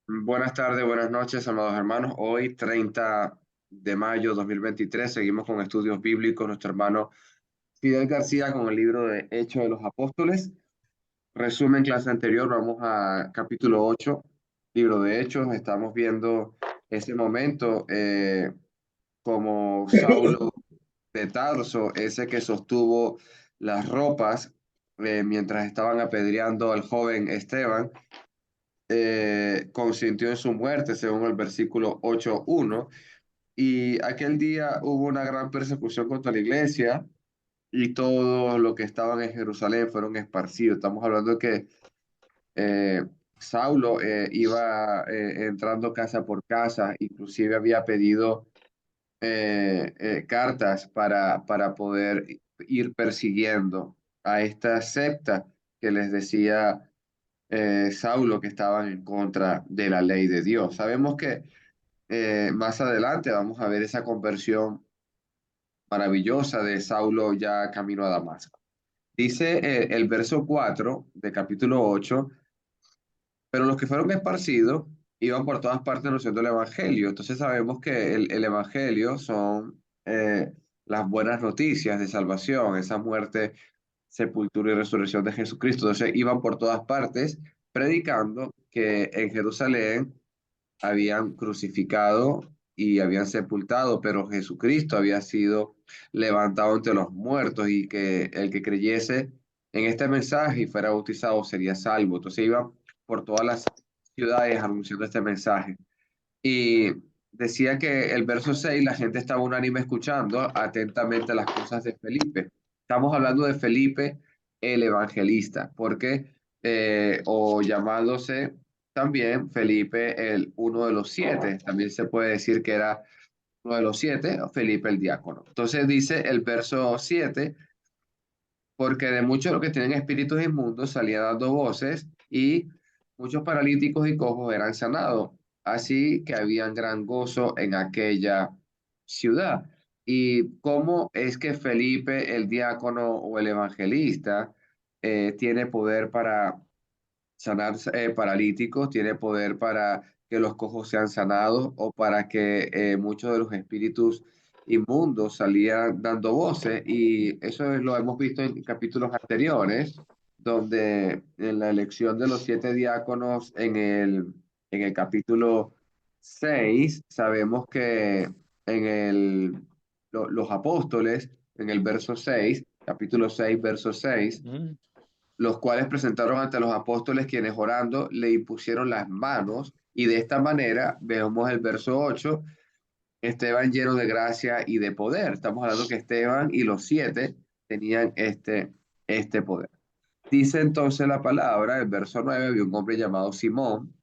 Buenas tardes, buenas noches, amados hermanos. Hoy, 30 de mayo de 2023, seguimos con estudios bíblicos. Nuestro hermano Fidel García con el libro de Hechos de los Apóstoles. Resumen, clase anterior, vamos a capítulo 8, libro de Hechos. Estamos viendo ese momento como Saulo de Tarso, ese que sostuvo las ropas mientras estaban apedreando al joven Esteban, consintió en su muerte, según el versículo 8:1. Y aquel día hubo una gran persecución contra la iglesia y todos los que estaban en Jerusalén fueron esparcidos. Estamos hablando que eh, Saulo iba entrando casa por casa, inclusive había pedido cartas para poder ir persiguiendo a esta secta que les decía Saulo, que estaban en contra de la ley de Dios. Sabemos que más adelante vamos a ver esa conversión maravillosa de Saulo ya camino a Damasco. Dice el verso 4 de capítulo 8: pero los que fueron esparcidos iban por todas partes anunciando el Evangelio. Entonces sabemos que el Evangelio son las buenas noticias de salvación, esa muerte, sepultura y resurrección de Jesucristo. Entonces iban por todas partes predicando que en Jerusalén habían crucificado y habían sepultado, pero Jesucristo había sido levantado entre los muertos y que el que creyese en este mensaje y fuera bautizado sería salvo. Entonces iban por todas las ciudades anunciando este mensaje. Y decía que el verso 6 la gente estaba unánime escuchando atentamente las cosas de Felipe. Estamos hablando de Felipe el evangelista, porque, o llamándose también Felipe el uno de los siete, también se puede decir que era uno de los siete, o Felipe el diácono. Entonces dice el verso 7: porque de muchos de los que tienen espíritus inmundos salía dando voces y muchos paralíticos y cojos eran sanados. Así que habían gran gozo en aquella ciudad. ¿Y cómo es que Felipe, el diácono o el evangelista, tiene poder para sanar paralíticos, tiene poder para que los cojos sean sanados o para que muchos de los espíritus inmundos salían dando voces? Y eso lo hemos visto en capítulos anteriores, donde en la elección de los siete diáconos en el capítulo 6 sabemos que los apóstoles, en el verso 6, capítulo 6 verso 6, Mm. los cuales presentaron ante los apóstoles, quienes orando le impusieron las manos, y de esta manera, vemos el verso 8: Esteban lleno de gracia y de poder. Estamos hablando que Esteban y los siete tenían este poder. Dice entonces la palabra, el verso 9: había un hombre llamado Simón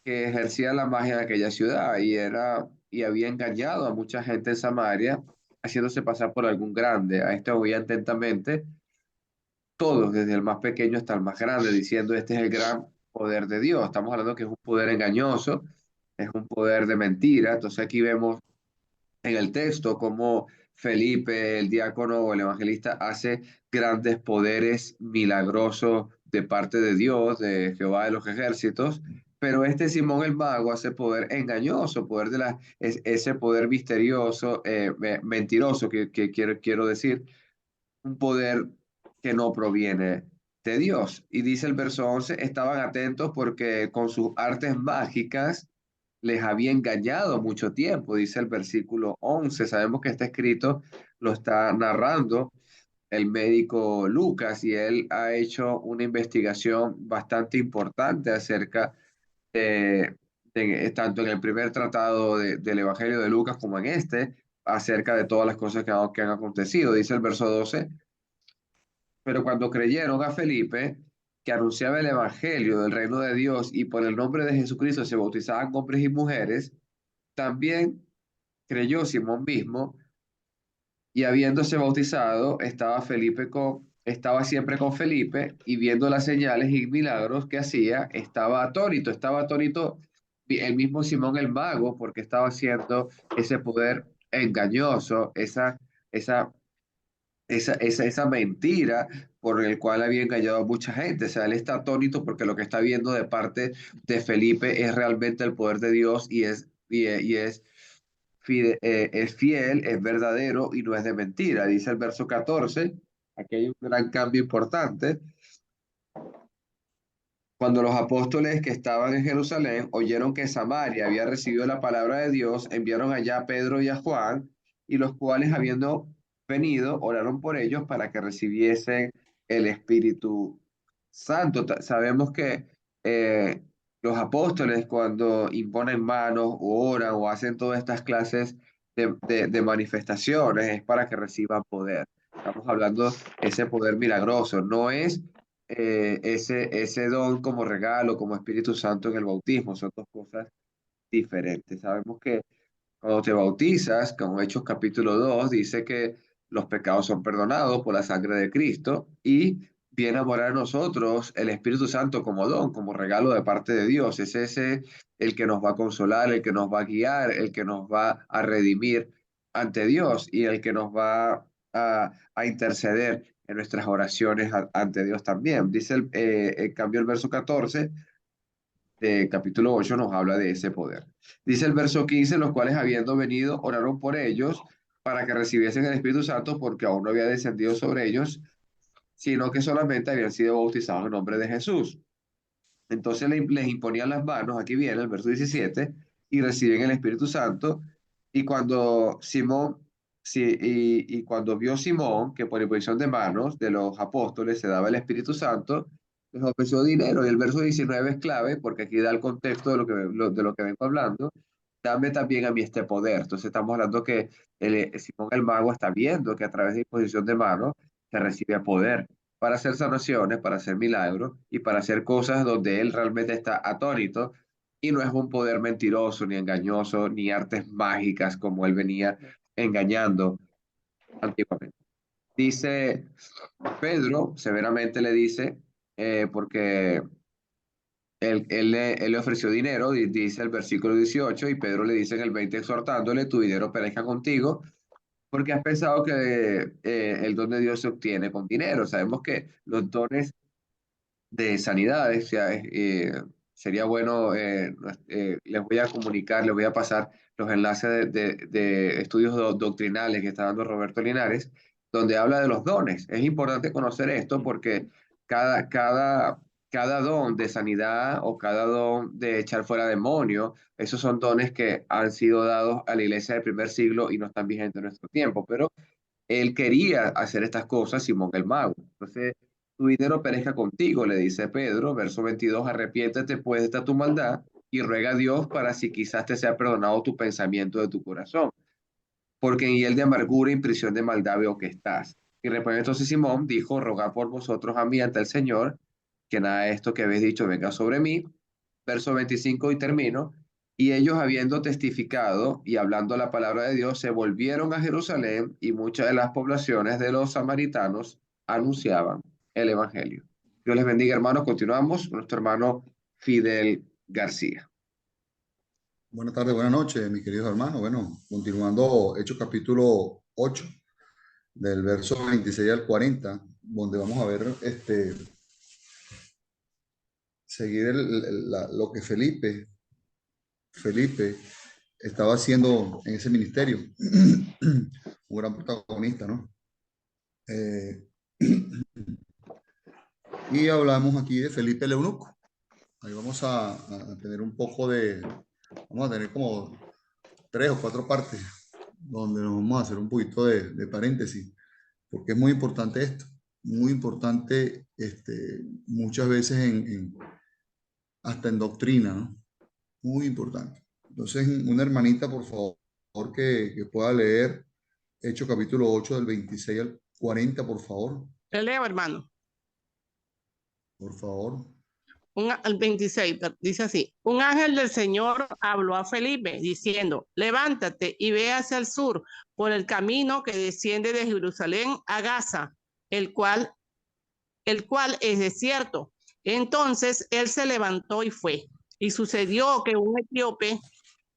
que ejercía la magia de aquella ciudad y había engañado a mucha gente en Samaria, haciéndose pasar por algún grande. A este oían atentamente todos, desde el más pequeño hasta el más grande, diciendo: este es el gran poder de Dios. Estamos hablando que es un poder engañoso, es un poder de mentira. Entonces aquí vemos en el texto cómo Felipe, el diácono o el evangelista, hace grandes poderes milagrosos de parte de Dios, de Jehová de los ejércitos. Pero este Simón el mago hace poder engañoso, ese poder misterioso, mentiroso, que quiero decir, un poder que no proviene de Dios. Y dice el verso 11: estaban atentos porque con sus artes mágicas les había engañado mucho tiempo, dice el versículo 11. Sabemos que este escrito lo está narrando el médico Lucas, y él ha hecho una investigación bastante importante acerca de, tanto en el primer tratado del Evangelio de Lucas como en este, acerca de todas las cosas que han acontecido. Dice el verso 12: pero cuando creyeron a Felipe, que anunciaba el evangelio del reino de Dios, y por el nombre de Jesucristo se bautizaban hombres y mujeres, también creyó Simón mismo, y habiéndose bautizado, estaba siempre con Felipe, y viendo las señales y milagros que hacía, estaba atónito el mismo Simón el mago, porque estaba haciendo ese poder engañoso, esa mentira por el cual había engañado a mucha gente. O sea, él está atónito porque lo que está viendo de parte de Felipe es realmente el poder de Dios es fiel, es verdadero y no es de mentira. Dice el verso 14, aquí hay un gran cambio importante. Cuando los apóstoles que estaban en Jerusalén oyeron que Samaria había recibido la palabra de Dios, enviaron allá a Pedro y a Juan, y los cuales, habiendo venido, oraron por ellos para que recibiesen el Espíritu Santo. Sabemos que eh, los apóstoles, cuando imponen manos o oran o hacen todas estas clases de manifestaciones, es para que reciban poder. Estamos hablando de ese poder milagroso, no es ese don como regalo, como Espíritu Santo en el bautismo, son dos cosas diferentes. Sabemos que cuando te bautizas, como Hechos capítulo 2 dice que los pecados son perdonados por la sangre de Cristo y viene a morar en nosotros el Espíritu Santo como don, como regalo de parte de Dios. Es ese el que nos va a consolar, el que nos va a guiar, el que nos va a redimir ante Dios y el que nos va a interceder en nuestras oraciones ante Dios también. Dice, en cambio, el verso 14 de capítulo 8 nos habla de ese poder. Dice el verso 15, los cuales habiendo venido oraron por ellos para que recibiesen el Espíritu Santo porque aún no había descendido sobre ellos, sino que solamente habían sido bautizados en nombre de Jesús. Entonces les imponían las manos, aquí viene el verso 17, y reciben el Espíritu Santo. Y cuando cuando vio Simón que por imposición de manos de los apóstoles se daba el Espíritu Santo, les ofreció dinero. Y el verso 19 es clave porque aquí da el contexto de lo que vengo hablando. Dame también a mí este poder. Entonces estamos hablando que Simón el mago está viendo que a través de imposición de manos se recibe poder para hacer sanaciones, para hacer milagros y para hacer cosas donde él realmente está atónito y no es un poder mentiroso, ni engañoso, ni artes mágicas como él venía engañando antiguamente. Dice Pedro, severamente le dice, porque él le ofreció dinero, dice el versículo 18, y Pedro le dice en el 20 exhortándole, tu dinero perezca contigo, porque has pensado que el don de Dios se obtiene con dinero. Sabemos que los dones de sanidades. O sea, sería bueno, les voy a comunicar, les voy a pasar los enlaces de estudios doctrinales que está dando Roberto Linares, donde habla de los dones. Es importante conocer esto porque cada, cada, cada don de sanidad o cada don de echar fuera demonios, esos son dones que han sido dados a la iglesia del primer siglo y no están vigentes en nuestro tiempo, pero él quería hacer estas cosas, Simón el mago. Entonces, tu dinero perezca contigo, le dice Pedro, verso 22, arrepiéntete pues de esta tu maldad y ruega a Dios para si quizás te sea perdonado tu pensamiento de tu corazón, porque en hiel de amargura y prisión de maldad veo que estás. Y respondió entonces Simón, dijo, rogad por vosotros a mí ante el Señor, que nada de esto que habéis dicho venga sobre mí. Verso 25 y termino. Y ellos habiendo testificado y hablando la palabra de Dios, se volvieron a Jerusalén y muchas de las poblaciones de los samaritanos anunciaban el Evangelio. Dios les bendiga, hermanos. Continuamos con nuestro hermano Fidel García. Buenas tardes, buenas noches, mis queridos hermanos. Bueno, continuando Hechos capítulo 8, del verso 26 al 40, donde vamos a ver seguir lo que Felipe estaba haciendo en ese ministerio. Un gran protagonista, ¿no? Eh, y hablamos aquí de Felipe el Eunuco. Ahí vamos a tener un poco vamos a tener como 3 o 4 partes donde nos vamos a hacer un poquito de paréntesis, porque es muy importante esto, muy importante muchas veces hasta en doctrina, ¿no? Muy importante. Entonces, una hermanita, por favor, que pueda leer Hechos capítulo 8 del 26 al 40, por favor. Le leo, hermano. Por favor. El 26 dice así: un ángel del Señor habló a Felipe diciendo, levántate y ve hacia el sur por el camino que desciende de Jerusalén a Gaza, el cual es desierto. Entonces él se levantó y fue. Y sucedió que un etíope,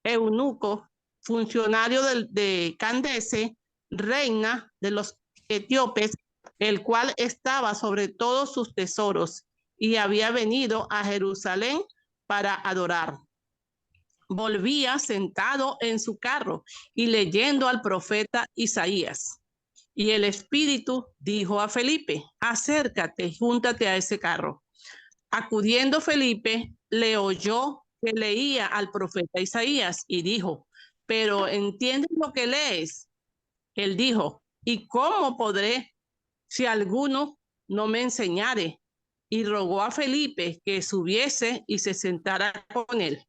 eunuco, funcionario de Candace, reina de los etíopes, el cual estaba sobre todos sus tesoros y había venido a Jerusalén para adorar. Volvía sentado en su carro y leyendo al profeta Isaías. Y el Espíritu dijo a Felipe: acércate, júntate a ese carro. Acudiendo Felipe, le oyó que leía al profeta Isaías y dijo: ¿pero entiendes lo que lees? Él dijo: ¿y cómo podré si alguno no me enseñare? Y rogó a Felipe que subiese y se sentara con él.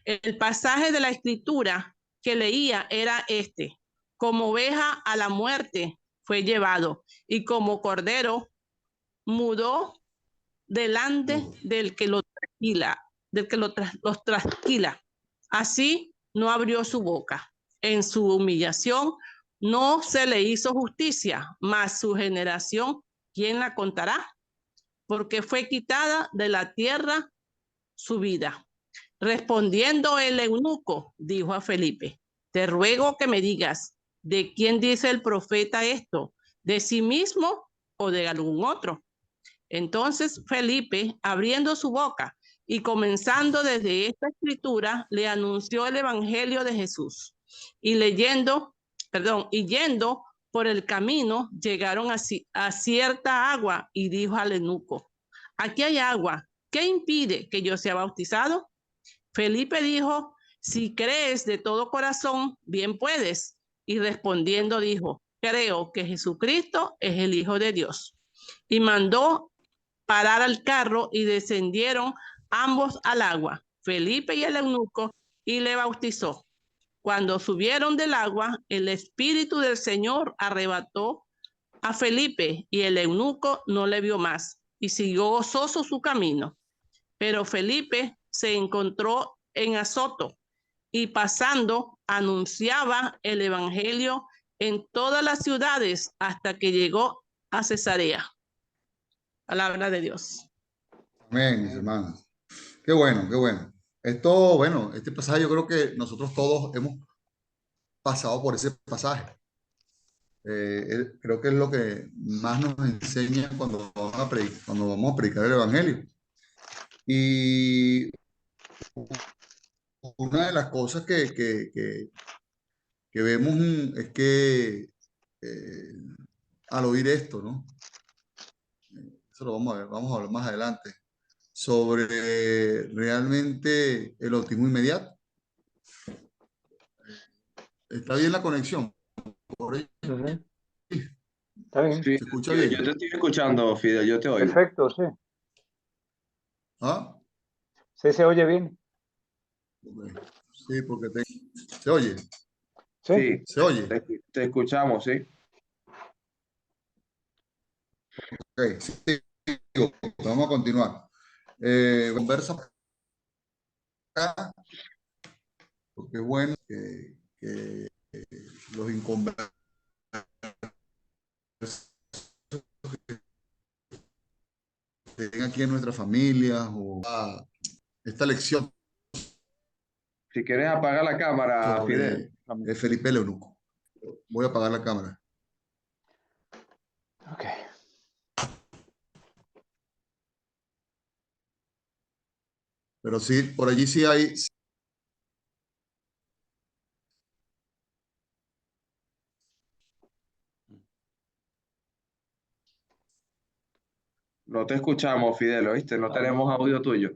El pasaje de la escritura que leía era este: como oveja a la muerte fue llevado, y como cordero mudó delante del que lo trasquila, los trasquila. Así no abrió su boca. En su humillación no se le hizo justicia, mas su generación, ¿quién la contará? Porque fue quitada de la tierra su vida. Respondiendo el eunuco, dijo a Felipe: te ruego que me digas, ¿de quién dice el profeta esto? ¿De sí mismo o de algún otro? Entonces Felipe, abriendo su boca y comenzando desde esta escritura, le anunció el evangelio de Jesús. Y yendo por el camino, llegaron a cierta agua y dijo al eunuco: aquí hay agua, ¿qué impide que yo sea bautizado? Felipe dijo: si crees de todo corazón, bien puedes. Y respondiendo dijo: creo que Jesucristo es el Hijo de Dios. Y mandó parar al carro y descendieron ambos al agua, Felipe y el eunuco, y le bautizó. Cuando subieron del agua, el Espíritu del Señor arrebató a Felipe y el eunuco no le vio más y siguió gozoso su camino. Pero Felipe se encontró en Azoto y pasando anunciaba el evangelio en todas las ciudades hasta que llegó a Cesarea. Palabra de Dios. Amén, mis hermanos. Qué bueno, qué bueno. Esto, bueno, este pasaje yo creo que nosotros todos hemos pasado por ese pasaje. Creo que es lo que más nos enseña cuando vamos a predicar el Evangelio. Y una de las cosas que vemos es que al oír esto, ¿no? Eso lo vamos a ver, vamos a hablar más adelante, sobre realmente el autismo inmediato. ¿Está bien la conexión? Por ahí. Está bien. Sí, ¿Se escucha bien? yo te estoy escuchando, Fidel, yo te oigo. Perfecto, sí. ¿Ah? Sí, se oye bien. Okay. Sí, porque se oye. Sí. Sí, Se oye. te escuchamos, sí. Ok, sigo. Vamos a continuar. Conversa acá, porque es bueno que los inconversos que estén aquí en nuestra familia o esta lección Si quieres apagar la cámara, Fidel. sobre Felipe el Eunuco. Voy a apagar la cámara. Ok. Pero sí, por allí sí hay. No te escuchamos, Fidel, ¿oíste? No tenemos audio tuyo.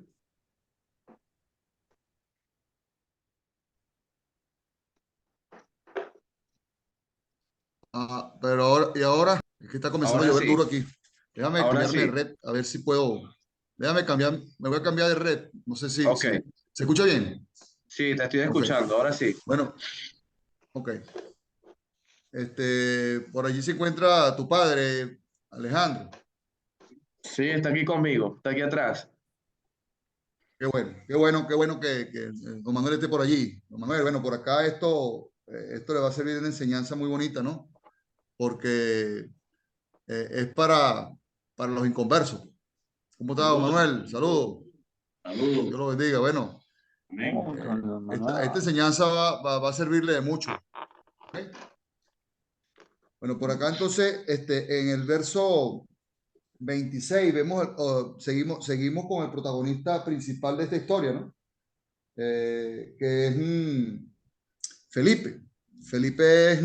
Pero ahora es que está comenzando a Ahora llover sí, duro aquí. Déjame ahora cambiarme de sí. red, a ver si puedo. Déjame cambiar, me voy a cambiar de red. No sé si Ok, se escucha bien. sí, te estoy Ok, escuchando, ahora sí. bueno, ok. Por allí se encuentra tu padre, Alejandro. Sí, está aquí conmigo, está aquí atrás. Qué bueno que don Manuel esté por allí. Don Manuel, bueno, por acá esto le va a servir de una enseñanza muy bonita, ¿no? Porque es para los inconversos. ¿Cómo está, don Manuel? Saludos. Dios lo bendiga. Bueno, esta enseñanza va a servirle de mucho. ¿Okay? Bueno, por acá entonces, en el verso 26 vemos, seguimos con el protagonista principal de esta historia, ¿no? Que es Felipe. Felipe es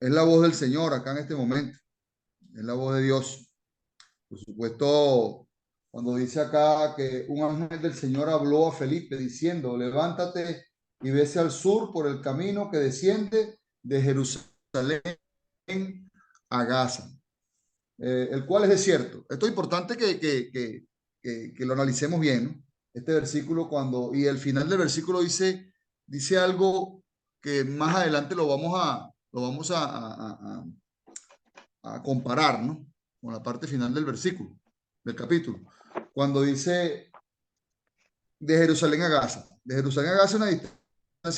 la voz del Señor acá en este momento, es la voz de Dios. Por supuesto, cuando dice acá que un ángel del Señor habló a Felipe diciendo, levántate y vete al sur por el camino que desciende de Jerusalén a Gaza, el cual es desierto. Esto es importante que lo analicemos bien, ¿no? Este versículo y el final del versículo dice algo que más adelante lo vamos a comparar, ¿no? Con la parte final del versículo, del capítulo. Cuando dice de Jerusalén a Gaza. De Jerusalén a Gaza una distancia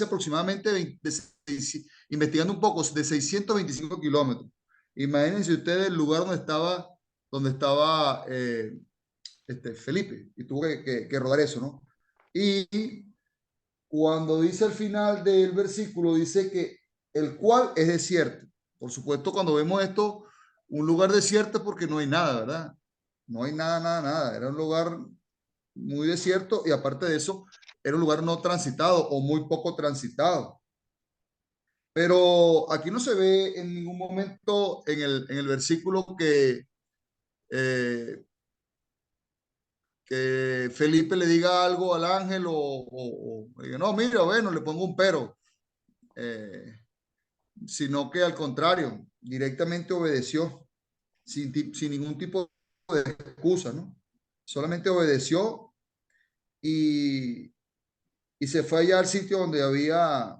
aproximadamente, investigando un poco, de 625 kilómetros. Imagínense ustedes el lugar donde estaba Felipe, y tuvo que rodar eso, ¿no? Y cuando dice al final del versículo, dice que el cual es desierto. Por supuesto, cuando vemos esto, un lugar desierto es porque no hay nada, ¿verdad? No hay nada, nada, nada. Era un lugar muy desierto y aparte de eso, era un lugar no transitado o muy poco transitado. Pero aquí no se ve en ningún momento en el versículo eh, que Felipe le diga algo al ángel o diga, no, mira, bueno, le pongo un pero, sino que al contrario, directamente obedeció sin ningún tipo de excusa, ¿no? Solamente obedeció y, y se fue allá al sitio donde había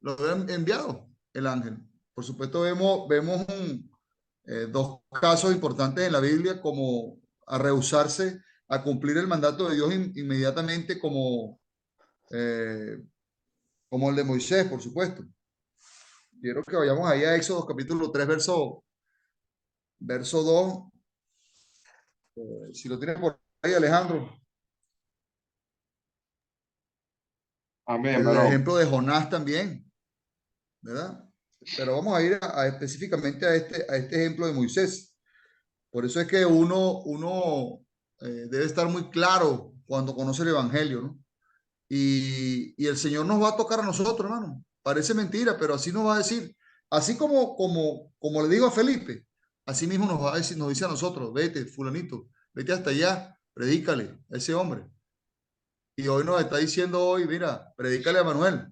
lo habían enviado el ángel. Por supuesto, vemos dos casos importantes en la Biblia como a rehusarse a cumplir el mandato de Dios inmediatamente eh, como el de Moisés, por supuesto. Quiero que vayamos ahí a Éxodo capítulo 3, verso 2. Si lo tienes por ahí, Alejandro. Amén, El varón. ejemplo de Jonás también, ¿verdad? Pero vamos a ir específicamente a este ejemplo de Moisés. Por eso es que uno debe estar muy claro cuando conoce el Evangelio, ¿no? Y el Señor nos va a tocar a nosotros, hermano. Parece mentira, pero así nos va a decir. Así como le digo a Felipe, así mismo nos va a decir, nos dice a nosotros, vete, fulanito, vete hasta allá, predícale a ese hombre. Y hoy nos está diciendo hoy, mira, predícale a Manuel.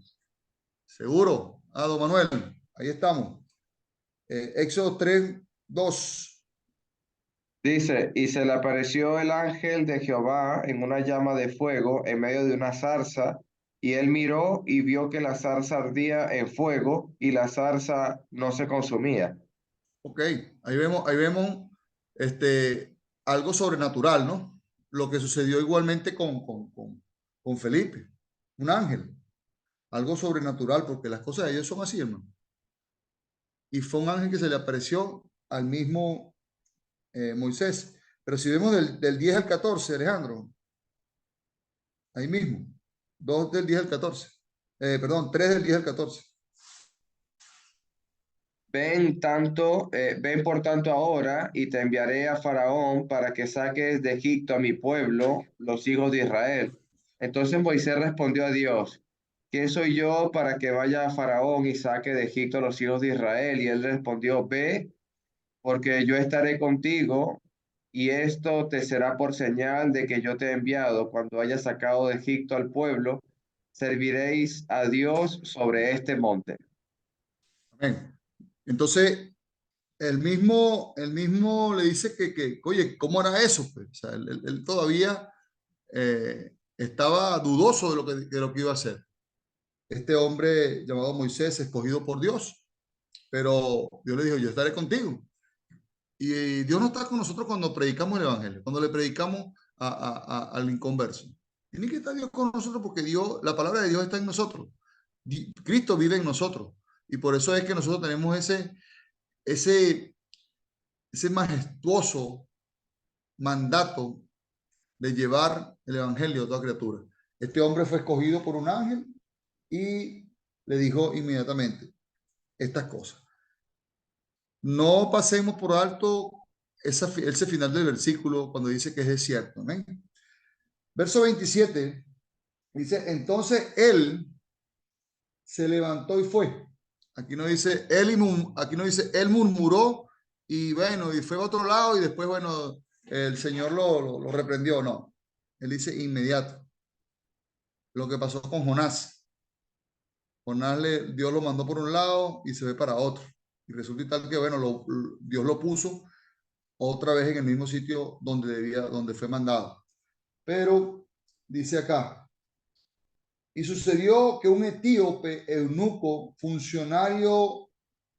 Seguro, a don Manuel. Ahí estamos. Éxodo 3:2. Dice, y se le apareció el ángel de Jehová en una llama de fuego en medio de una zarza, y él miró y vio que la zarza ardía en fuego y la zarza no se consumía. Ok, ahí vemos algo sobrenatural, ¿no? Lo que sucedió igualmente con Felipe, un ángel, algo sobrenatural, porque las cosas de Dios son así, hermano. Y fue un ángel que se le apareció al mismo Moisés. Pero si vemos del 10 al 14, Alejandro, ahí mismo, 2 del 10 al 14, perdón, 3 del 10 al 14. Ven por tanto ahora y te enviaré a Faraón para que saques de Egipto a mi pueblo, los hijos de Israel. Entonces Moisés respondió a Dios, ¿quién soy yo para que vaya a Faraón y saque de Egipto a los hijos de Israel? Y él respondió, ve, porque yo estaré contigo y esto te será por señal de que yo te he enviado. Cuando hayas sacado de Egipto al pueblo, serviréis a Dios sobre este monte. Amén. Entonces, el mismo le dice oye, ¿cómo hará eso? Pues? O sea, él todavía estaba dudoso de lo que iba a hacer. Este hombre llamado Moisés, escogido por Dios, pero Dios le dijo, yo estaré contigo. Y Dios no está con nosotros cuando predicamos el Evangelio, cuando le predicamos al inconverso. Tiene que estar Dios con nosotros porque la palabra de Dios está en nosotros. Cristo vive en nosotros. Y por eso es que nosotros tenemos ese majestuoso mandato de llevar el Evangelio a toda criatura. Este hombre fue escogido por un ángel y le dijo inmediatamente estas cosas. No pasemos por alto ese final del versículo cuando dice que es desierto. ¿Amén? Verso 27 dice, entonces él se levantó y fue. Aquí no dice aquí no dice él murmuró y bueno, y fue a otro lado y después, bueno, el Señor lo reprendió. No, él dice inmediato. Lo que pasó con Jonás. Jonás Dios lo mandó por un lado y se ve para otro. Y resulta y tal que, bueno, Dios lo puso otra vez en el mismo sitio donde fue mandado. Pero dice acá, y sucedió que un etíope eunuco, funcionario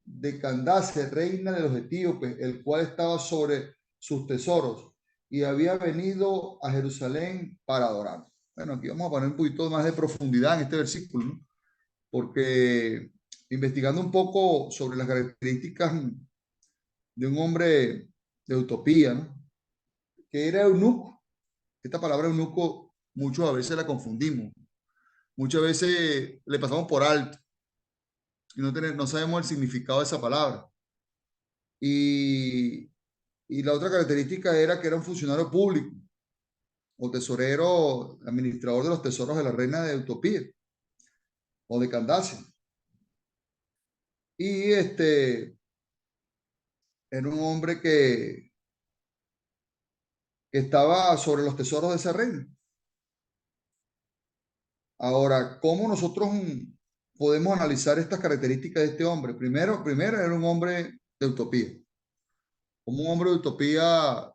de Candace, reina de los etíopes, el cual estaba sobre sus tesoros y había venido a Jerusalén para adorar. Bueno, aquí vamos a poner un poquito más de profundidad en este versículo, ¿no? Porque investigando un poco sobre las características de un hombre de utopía, ¿no? Que era eunuco. Esta palabra eunuco muchas veces la confundimos, muchas veces le pasamos por alto y no sabemos el significado de esa palabra. Y, y la otra característica era que era un funcionario público o tesorero, administrador de los tesoros de la reina de Utopía o de Candace. Y era un hombre que estaba sobre los tesoros de esa reina. Ahora, ¿cómo nosotros podemos analizar estas características de este hombre? Primero era un hombre de utopía. Como un hombre de utopía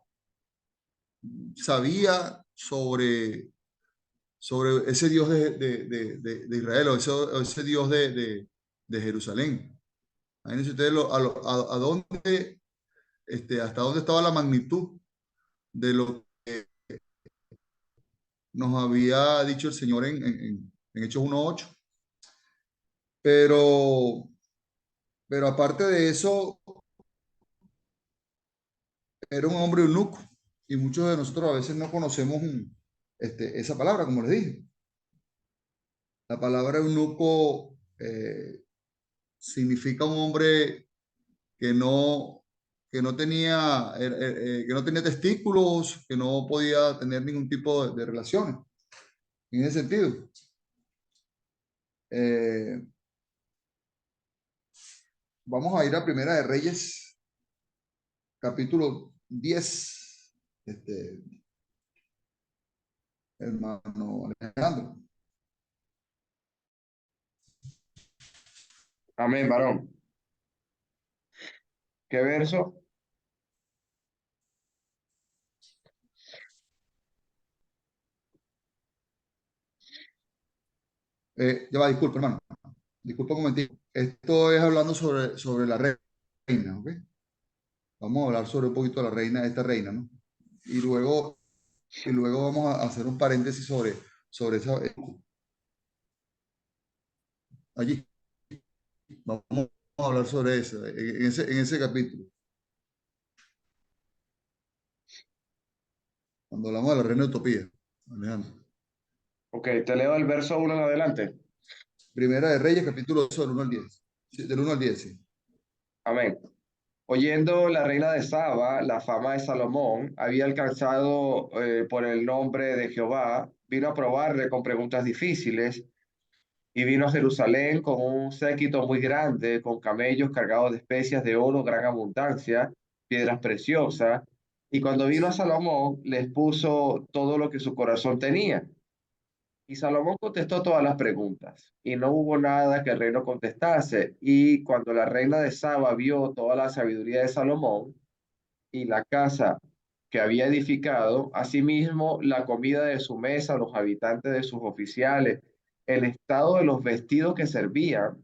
sabía sobre ese Dios de Israel o ese Dios de Jerusalén. Imagínense ustedes a dónde, hasta dónde estaba la magnitud de lo que nos había dicho el Señor en Hechos 1:8. Pero aparte de eso, era un hombre eunuco y muchos de nosotros a veces no conocemos esa palabra, como les dije. La palabra eunuco significa un hombre que no, que no tenía testículos, que no podía tener ningún tipo de relaciones. En ese sentido. Vamos a ir a Primera de Reyes, capítulo 10, hermano Alejandro. Amén, varón. ¿Qué verso? Ya va, disculpa, hermano. Disculpa un momentito. Esto es hablando sobre la reina, ¿ok? Vamos a hablar sobre un poquito de la reina, de esta reina, ¿no? Y luego vamos a hacer un paréntesis sobre esa. Allí. Vamos a hablar sobre eso, en ese capítulo. Cuando hablamos de la reina de Utopía, Alejandro. Ok, te leo el verso 1 en adelante. Primera de Reyes, capítulo 2, del 1 al 10. Sí, del 1 al 10, sí. Amén. Oyendo la reina de Saba, la fama de Salomón había alcanzado por el nombre de Jehová, vino a probarle con preguntas difíciles y vino a Jerusalén con un séquito muy grande, con camellos cargados de especias de oro, gran abundancia, piedras preciosas. Y cuando vino a Salomón, les puso todo lo que su corazón tenía. Y Salomón contestó todas las preguntas, y no hubo nada que el rey no contestase. Y cuando la reina de Saba vio toda la sabiduría de Salomón y la casa que había edificado, asimismo la comida de su mesa, los habitantes de sus oficiales, el estado de los vestidos que servían,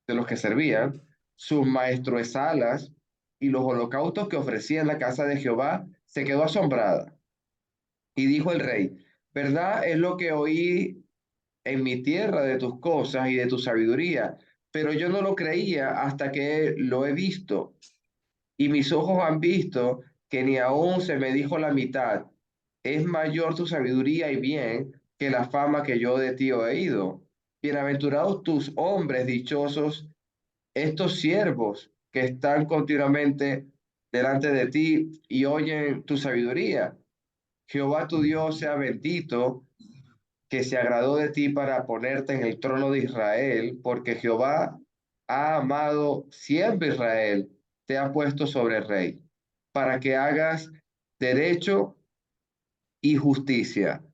de los que servían, sus maestresalas y los holocaustos que ofrecía en la casa de Jehová, se quedó asombrada. Y dijo el rey: ¿verdad es lo que oí en mi tierra de tus cosas y de tu sabiduría? Pero yo no lo creía hasta que lo he visto. Y mis ojos han visto que ni aún se me dijo la mitad. Es mayor tu sabiduría y bien que la fama que yo de ti he oído. Bienaventurados tus hombres, dichosos estos siervos que están continuamente delante de ti y oyen tu sabiduría. Jehová tu Dios sea bendito, que se agradó de ti para ponerte en el trono de Israel, porque Jehová ha amado siempre a Israel, te ha puesto sobre rey, para que hagas derecho y justicia.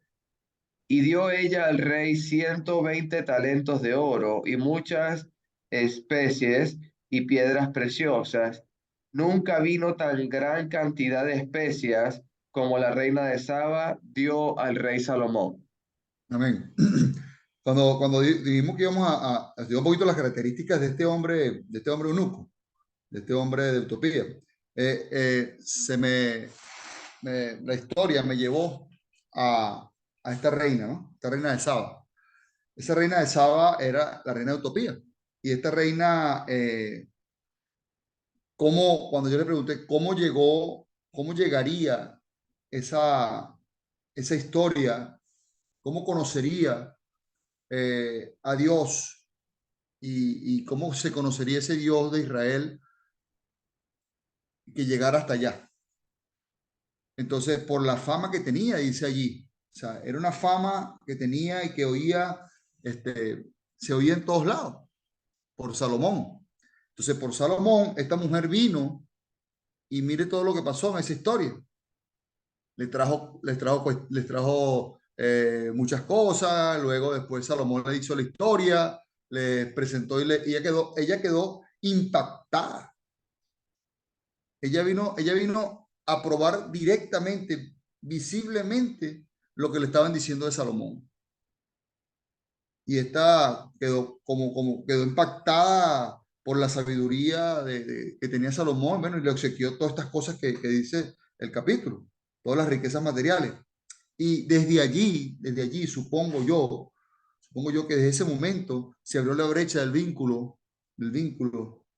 Y dio ella al rey 120 talentos de oro y muchas especies y piedras preciosas. Nunca vino tan gran cantidad de especias como la reina de Saba dio al rey Salomón. Amén. Cuando dijimos que íbamos a estudiar un poquito las características de este hombre eunuco, de este hombre de Utopía, la historia me llevó a esta reina, ¿no? Esta reina de Saba. Esa reina de Saba era la reina de Utopía. Y esta reina, cuando yo le pregunté cómo llegaría esa historia, cómo conocería a Dios y cómo se conocería ese Dios de Israel que llegara hasta allá. Entonces, por la fama que tenía, dice allí, o sea, era una fama que tenía y que se oía en todos lados, por Salomón. Entonces, por Salomón, esta mujer vino y mire todo lo que pasó en esa historia. Les trajo muchas cosas, luego después Salomón le hizo la historia, les presentó y ella quedó impactada. Ella vino a probar directamente, visiblemente, lo que le estaban diciendo de Salomón. Y esta quedó impactada por la sabiduría que tenía Salomón, bueno, y le obsequió todas estas cosas que dice el capítulo, todas las riquezas materiales. Y desde allí, supongo yo que desde ese momento se abrió la brecha del vínculo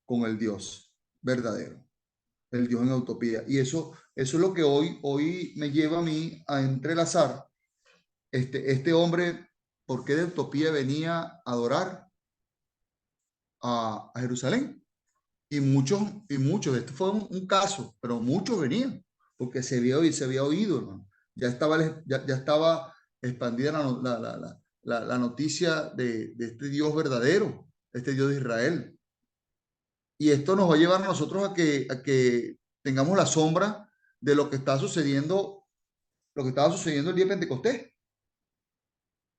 con el Dios verdadero, el Dios en utopía. Y eso es lo que hoy me lleva a mí a entrelazar este hombre, ¿por qué de utopía venía a adorar a Jerusalén? Y muchos, esto fue un caso, pero muchos venían, porque se había oído, hermano. Ya estaba expandida la noticia de este Dios verdadero, este Dios de Israel. Y esto nos va a llevar a nosotros a que tengamos la sombra de lo que está sucediendo, lo que estaba sucediendo el día de Pentecostés,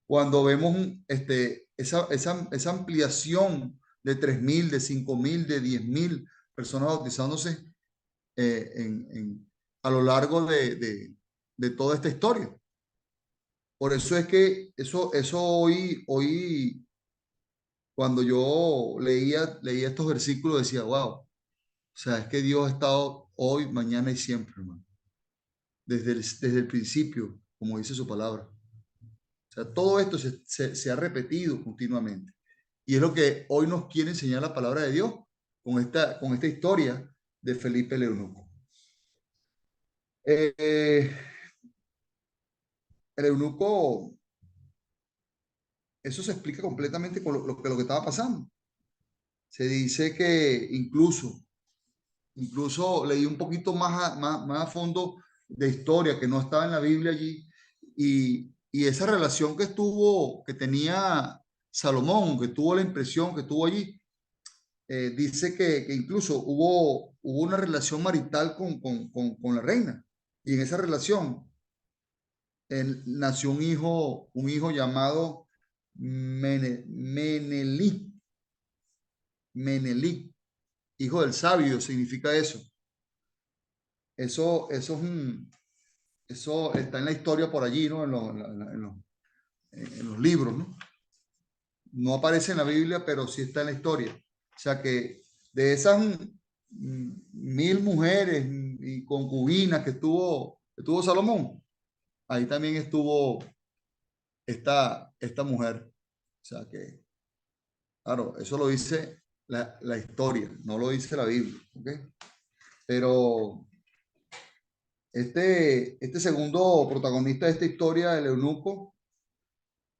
cuando vemos esa ampliación de 3.000, de 5.000, de 10.000 personas bautizándose a lo largo de toda esta historia. Por eso es que eso hoy, cuando yo leía estos versículos, decía, wow, o sea, es que Dios ha estado hoy, mañana y siempre, hermano. Desde el principio, como dice su palabra. O sea, todo esto se ha repetido continuamente. Y es lo que hoy nos quiere enseñar la palabra de Dios con esta historia de Felipe el eunuco. El eunuco, eso se explica completamente con lo que estaba pasando. Se dice que incluso leí un poquito más a fondo de historia que no estaba en la Biblia allí, y esa relación que tenía Salomón, que tuvo la impresión que tuvo allí, dice que incluso hubo una relación marital con la reina, y en esa relación nació un hijo llamado Menelik, hijo del sabio, significa eso. Eso está en la historia por allí, ¿no? En los libros, ¿no? No aparece en la Biblia, pero sí está en la historia. O sea que de esas 1.000 mujeres y concubinas que tuvo Salomón, ahí también estuvo esta mujer. O sea que, claro, eso lo dice la historia, no lo dice la Biblia, ¿ok? Pero este segundo protagonista de esta historia, el eunuco,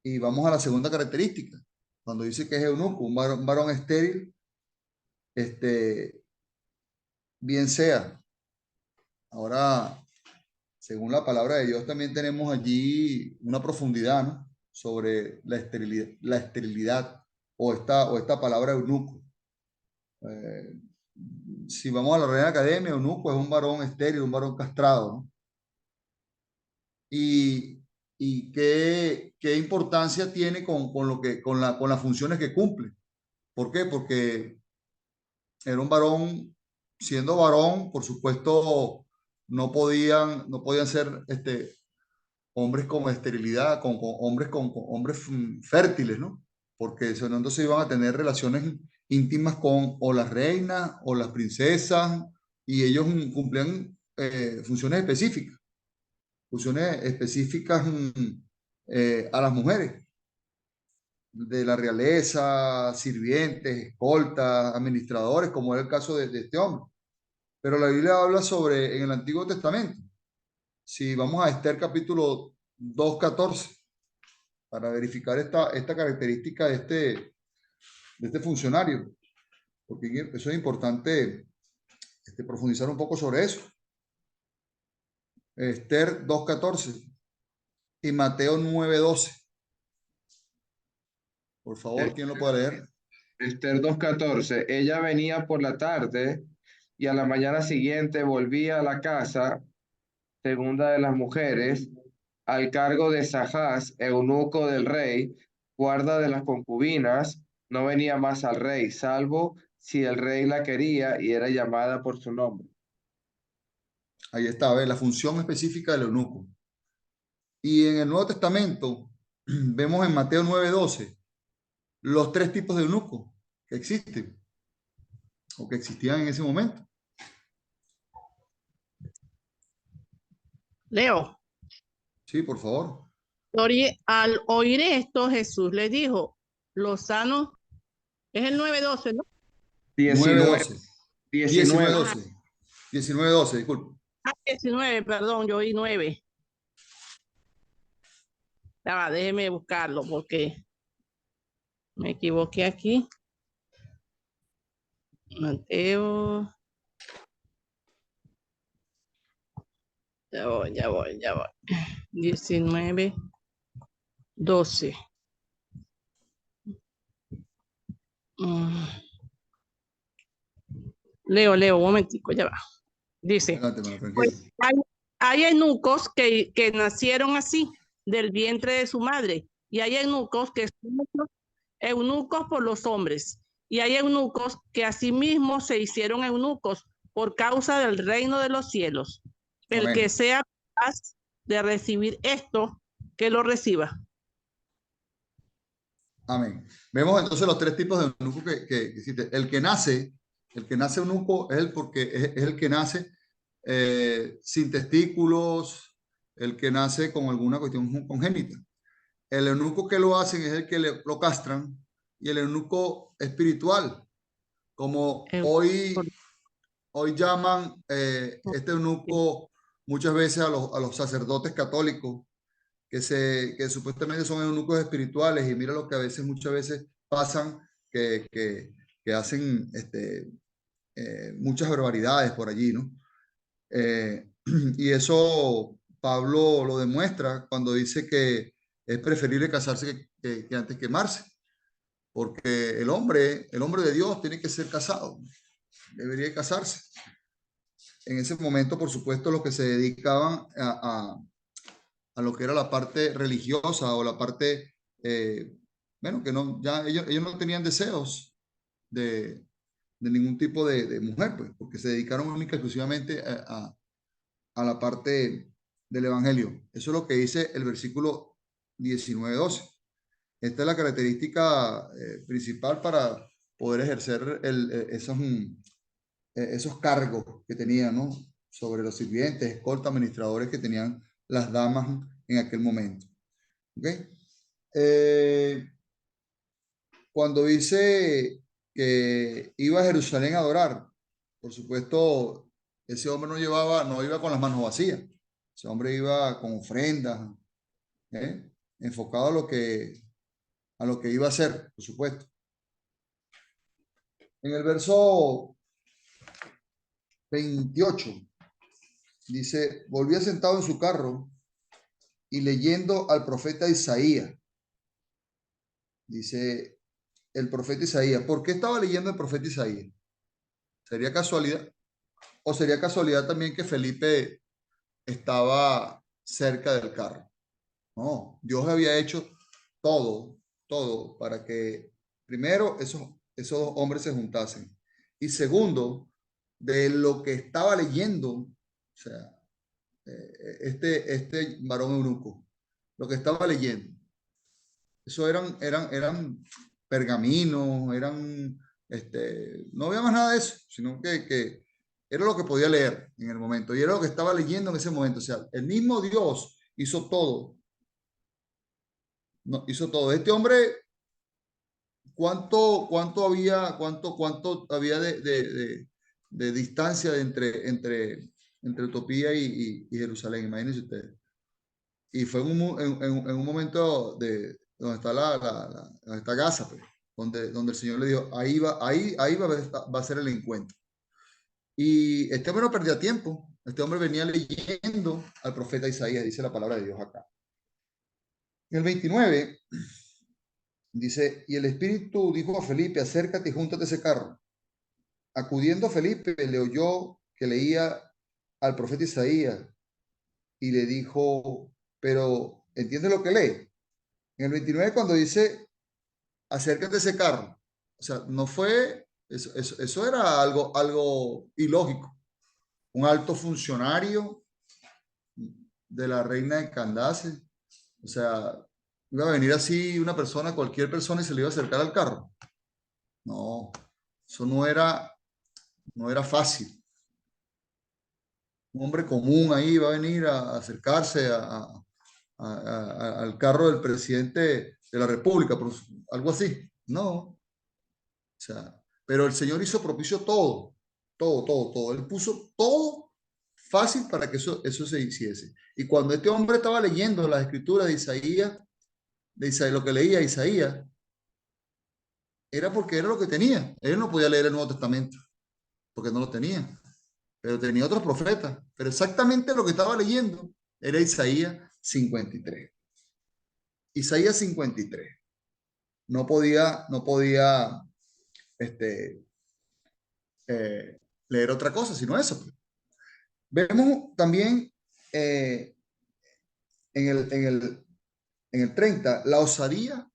y vamos a la segunda característica. cuando dice que es eunuco, un varón estéril, bien sea. Ahora, según la palabra de Dios, también tenemos allí una profundidad, ¿no? Sobre la esterilidad o esta palabra eunuco. Si vamos a la Real Academia, eunuco es un varón estéril, un varón castrado, ¿no? Y qué importancia tiene con las funciones que cumple. ¿Por qué? Porque era un varón, siendo varón, por supuesto, no podían ser hombres con esterilidad, hombres con hombres fértiles, ¿no? Porque si no, entonces iban a tener relaciones íntimas con o las reinas o las princesas, y ellos cumplían funciones específicas a las mujeres, de la realeza, sirvientes, escoltas, administradores, como era el caso de este hombre. Pero la Biblia habla sobre, en el Antiguo Testamento, si vamos a Esther capítulo 2:14, para verificar esta característica de este funcionario, porque eso es importante profundizar un poco sobre eso. Esther 2:14 y Mateo 9:12. Por favor, ¿quién lo puede leer? Esther 2:14. Ella venía por la tarde y a la mañana siguiente volvía a la casa, segunda de las mujeres, al cargo de Sahás, eunuco del rey, guarda de las concubinas, no venía más al rey, salvo si el rey la quería y era llamada por su nombre. Ahí está, ¿ves? La función específica del eunuco. Y en el Nuevo Testamento vemos en Mateo 9:12 los tres tipos de eunucos que existen o que existían en ese momento. Leo. Sí, por favor. Al oír esto, Jesús le dijo, los sanos, es el 9:12, ¿no? 9:12. 19. 19:12. 19:12, disculpe. 19, perdón, yo oí 9. Ya va, déjeme buscarlo porque me equivoqué aquí. Mateo. Ya voy. 19:12. Leo, un momentico, ya va. Dice, Adelante, pues hay eunucos que nacieron así, del vientre de su madre, y hay eunucos que son eunucos por los hombres, y hay eunucos que asimismo se hicieron eunucos por causa del reino de los cielos. El Amén. que sea capaz de recibir esto, que lo reciba. Amén. Vemos entonces los tres tipos de eunuco que existen. El que nace eunuco es el que nace sin testículos, el que nace con alguna cuestión congénita. El eunuco que lo hacen es el que lo castran, y el eunuco espiritual, como hoy llaman este eunuco muchas veces a los sacerdotes católicos, que supuestamente son eunucos espirituales, y mira lo que muchas veces pasan, que hacen muchas barbaridades por allí, ¿no? Y eso Pablo lo demuestra cuando dice que es preferible casarse que antes quemarse, porque el hombre de Dios tiene que ser casado, debería casarse. En ese momento, por supuesto, los que se dedicaban a lo que era la parte religiosa o la parte, bueno, que no, ya ellos no tenían deseos de ningún tipo de mujer, pues, porque se dedicaron única y exclusivamente a la parte del evangelio. Eso es lo que dice el versículo 19:12. Esta es la característica principal para poder ejercer esos cargos que tenían, ¿no? Sobre los sirvientes, escoltas, administradores que tenían las damas en aquel momento. ¿Ok? Cuando dice que iba a Jerusalén a adorar, por supuesto, ese hombre no iba con las manos vacías. Ese hombre iba con ofrendas, enfocado a lo que iba a hacer, por supuesto. En el verso 28 dice, volvía sentado en su carro y leyendo al profeta Isaías. Dice el profeta Isaías. ¿Por qué estaba leyendo el profeta Isaías? ¿Sería casualidad? ¿O sería casualidad también que Felipe estaba cerca del carro? No, Dios había hecho todo para que primero esos dos hombres se juntasen. Y segundo, de lo que estaba leyendo, o sea, este varón eunuco, lo que estaba leyendo, eso eran pergaminos, no había más nada de eso, sino que era lo que podía leer en el momento y era lo que estaba leyendo en ese momento. O sea, el mismo Dios hizo todo. No, hizo todo. Este hombre, ¿cuánto había de distancia entre Utopía y Jerusalén? Imagínense ustedes. Y fue en un momento donde está donde está Gaza, pues, donde el Señor le dijo, va a ser el encuentro. Y este hombre no perdía tiempo. Este hombre venía leyendo al profeta Isaías, dice la palabra de Dios acá. En el 29 dice, y el Espíritu dijo a Felipe, acércate y júntate a ese carro. Acudiendo Felipe, le oyó que leía al profeta Isaías y le dijo, pero ¿entiendes lo que lee? En el 29 cuando dice, acércate a ese carro. O sea, no fue, eso era algo ilógico. Un alto funcionario de la reina de Candace. O sea, iba a venir así una persona, cualquier persona, y se le iba a acercar al carro. No, eso no era fácil. Un hombre común ahí va a venir a acercarse al carro del presidente de la República, algo así. No, o sea, pero el Señor hizo propicio todo. Él puso todo fácil para que eso se hiciese. Y cuando este hombre estaba leyendo las escrituras de Isaías, lo que leía Isaías, era porque era lo que tenía. Él no podía leer el Nuevo Testamento, porque no lo tenía, pero tenía otros profetas. Pero exactamente lo que estaba leyendo era Isaías 53. Isaías 53. No podía este, leer otra cosa, sino eso. Vemos también en el 30 la osadía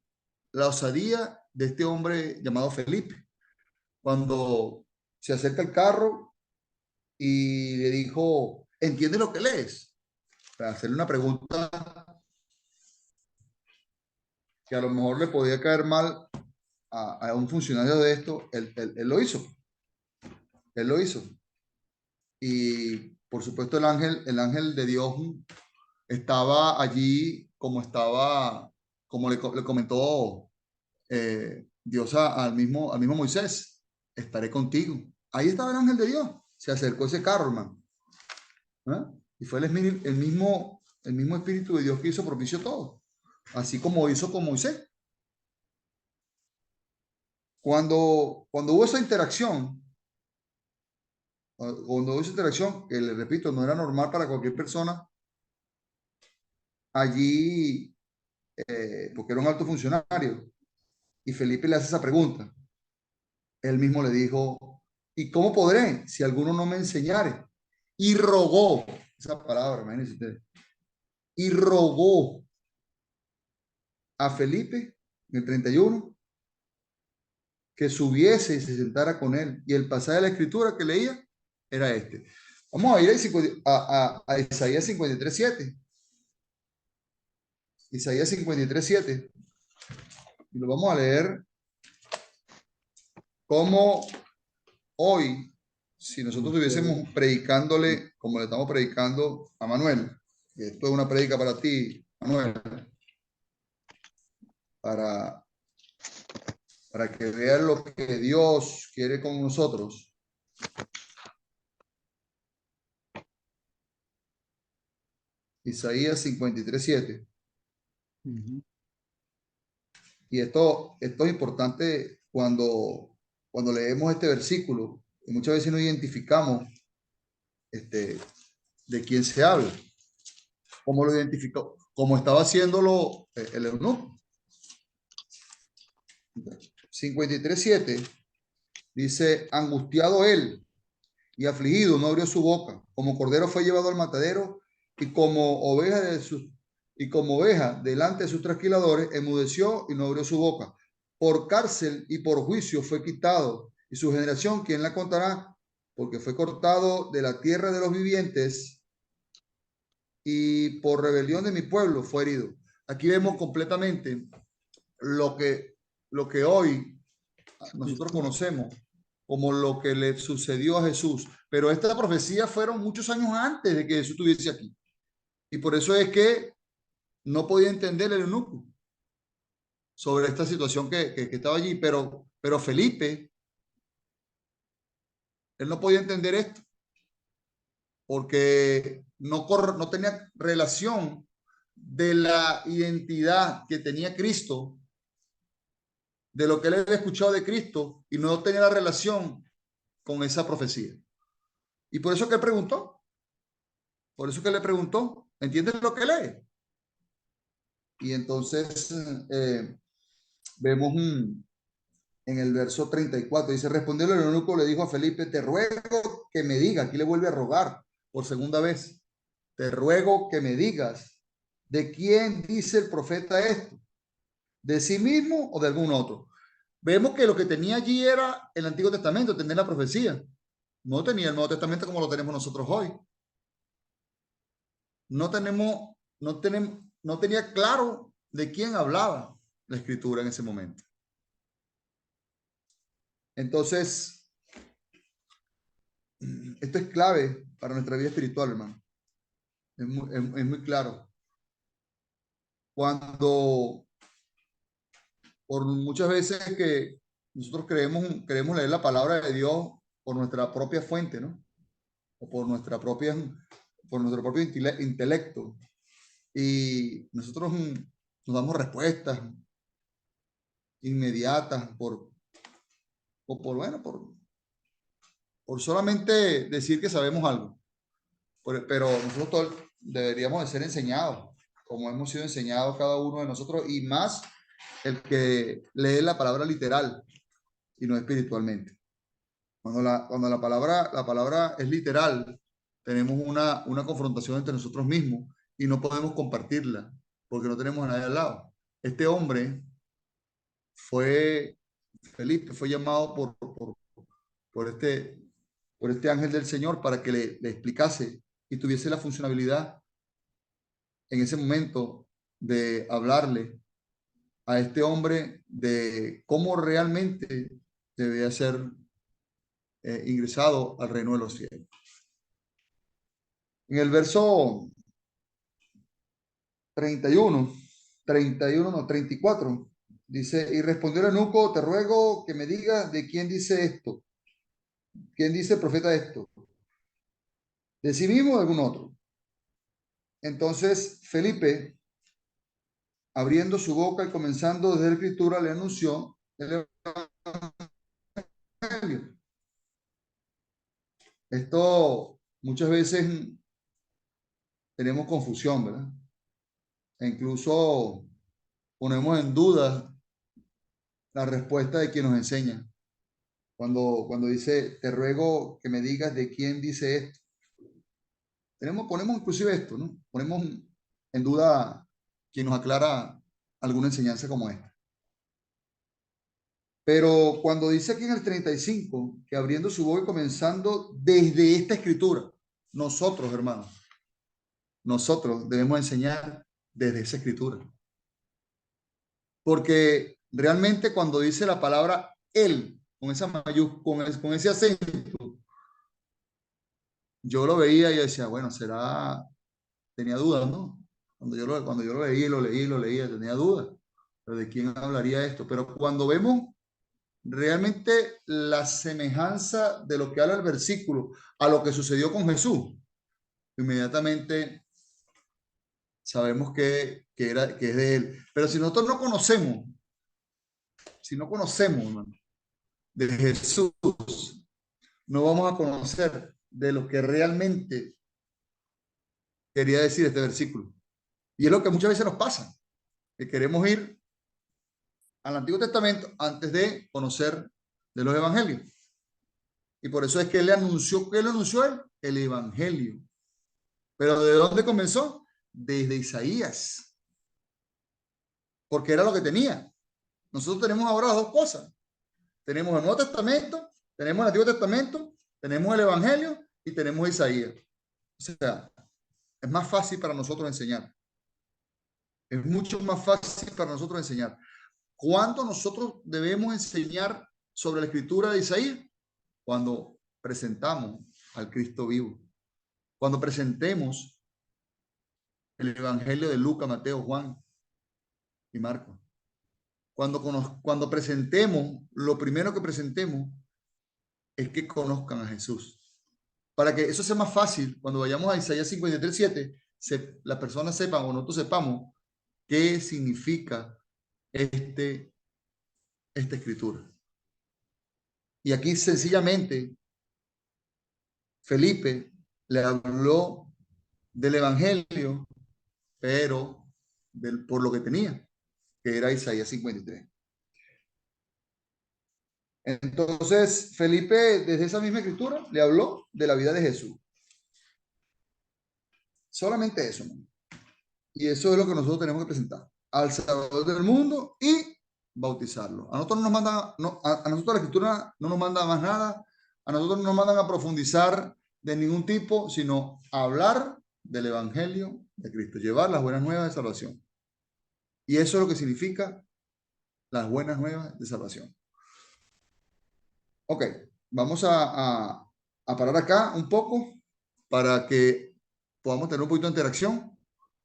de este hombre llamado Felipe, cuando se acerca al carro y le dijo, ¿entiendes lo que lees? Para hacerle una pregunta que a lo mejor le podía caer mal a un funcionario de esto, él lo hizo. Él lo hizo. Y por supuesto el ángel de Dios estaba allí como le comentó Dios al mismo Moisés, estaré contigo. Ahí estaba el ángel de Dios. Se acercó ese carro, hermano. ¿Ah? Y fue el mismo Espíritu de Dios que hizo propicio todo. Así como hizo con Moisés. Cuando hubo esa interacción, que le repito, no era normal para cualquier persona, allí, porque era un alto funcionario, y Felipe le hace esa pregunta. Él mismo le dijo, ¿y cómo podré si alguno no me enseñare? Y rogó, esa palabra, imagínense ustedes, y rogó a Felipe en el 31 que subiese y se sentara con él. Y el pasaje de la escritura que leía era este. Vamos a ir a Isaías 53:7. Isaías 53:7. Y lo vamos a leer como hoy, si nosotros estuviésemos predicándole, como le estamos predicando a Manuel, y esto es una predica para ti, Manuel, para que vean lo que Dios quiere con nosotros. Isaías 53:7. Y esto es importante cuando leemos este versículo, y muchas veces no identificamos de quién se habla, cómo lo identificó, como estaba haciéndolo el eunuco. 53:7 dice, angustiado él y afligido, no abrió su boca, como cordero fue llevado al matadero, y como oveja delante de sus trasquiladores, enmudeció y no abrió su boca. Por cárcel y por juicio fue quitado, y su generación, ¿quién la contará? Porque fue cortado de la tierra de los vivientes, y por rebelión de mi pueblo fue herido. Aquí vemos completamente lo que hoy nosotros conocemos como lo que le sucedió a Jesús. Pero esta profecía fueron muchos años antes de que Jesús estuviese aquí. Y por eso es que no podía entender el eunuco sobre esta situación que estaba allí. Pero Felipe, él no podía entender esto porque no tenía relación de la identidad que tenía Cristo, de lo que él había escuchado de Cristo, y no tenía la relación con esa profecía. Y por eso que él preguntó, por eso que le preguntó, ¿entiendes lo que lee? Y entonces vemos en el verso 34, dice, respondió el eunuco, le dijo a Felipe, te ruego que me digas, aquí le vuelve a rogar por segunda vez, te ruego que me digas, ¿de quién dice el profeta esto? ¿De sí mismo o de algún otro? Vemos que lo que tenía allí era el Antiguo Testamento, tener la profecía. No tenía el Nuevo Testamento como lo tenemos nosotros hoy. No tenía claro de quién hablaba la Escritura en ese momento. Entonces, esto es clave para nuestra vida espiritual, hermano. Es muy claro. Cuando, por muchas veces que nosotros queremos leer la palabra de Dios por nuestra propia fuente, ¿no? O por nuestro propio intelecto. Y nosotros nos damos respuestas inmediatas por solamente decir que sabemos algo. Pero nosotros deberíamos de ser enseñados, como hemos sido enseñados cada uno de nosotros, y más el que lee la palabra literal y no espiritualmente. Cuando la palabra es literal, tenemos una confrontación entre nosotros mismos y no podemos compartirla porque no tenemos a nadie al lado. Este hombre Felipe fue llamado por este ángel del Señor para que le explicase y tuviese la funcionalidad en ese momento de hablarle a este hombre de cómo realmente debía ser ingresado al reino de los cielos. En el verso 34, dice, y respondió el eunuco, te ruego que me digas de quién dice esto. ¿Quién dice el profeta esto? ¿De sí mismo o de algún otro? Entonces Felipe, abriendo su boca y comenzando desde la escritura, le anunció el evangelio. Esto muchas veces tenemos confusión, ¿verdad? E incluso ponemos en duda la respuesta de quien nos enseña. Cuando dice, te ruego que me digas de quién dice esto. Ponemos inclusive esto, ¿no? Ponemos en duda quien nos aclara alguna enseñanza como esta. Pero cuando dice aquí en el 35, que abriendo su boca y comenzando desde esta escritura, nosotros, hermanos, nosotros debemos enseñar desde esa escritura. Porque realmente cuando dice la palabra él, con esa mayúscula, con ese acento, yo lo veía y decía, bueno, tenía dudas, ¿no? Cuando yo lo leía, tenía dudas. ¿Pero de quién hablaría esto? Pero cuando vemos realmente la semejanza de lo que habla el versículo a lo que sucedió con Jesús, inmediatamente sabemos que es de él. Pero si nosotros no conocemos si no conocemos, hermano, de Jesús, no vamos a conocer de lo que realmente quería decir este versículo. Y es lo que muchas veces nos pasa, que queremos ir al Antiguo Testamento antes de conocer de los evangelios. Y por eso es que él anunció, ¿qué le anunció él? El evangelio. ¿Pero de dónde comenzó? Desde Isaías. Porque era lo que tenía. Nosotros tenemos ahora dos cosas. Tenemos el Nuevo Testamento, tenemos el Antiguo Testamento, tenemos el evangelio y tenemos Isaías. O sea, es más fácil para nosotros enseñar. Es mucho más fácil para nosotros enseñar. ¿Cuándo nosotros debemos enseñar sobre la escritura de Isaías? Cuando presentamos al Cristo vivo. Cuando presentemos el evangelio de Lucas, Mateo, Juan y Marcos. Cuando presentemos, lo primero que presentemos es que conozcan a Jesús. Para que eso sea más fácil, cuando vayamos a Isaías 53:7, las personas sepan o nosotros sepamos qué significa esta escritura. Y aquí sencillamente Felipe le habló del evangelio, pero por lo que tenía, que era Isaías 53. Entonces Felipe, desde esa misma escritura, le habló de la vida de Jesús. Solamente eso, ¿no? Y eso es lo que nosotros tenemos que presentar al Salvador del mundo y bautizarlo. A nosotros no nos mandan, a nosotros la escritura no nos manda más nada, a nosotros no nos mandan a profundizar de ningún tipo, sino a hablar del evangelio de Cristo, llevar las buenas nuevas de salvación. Y eso es lo que significa las buenas nuevas de salvación. Ok, vamos a parar acá un poco para que podamos tener un poquito de interacción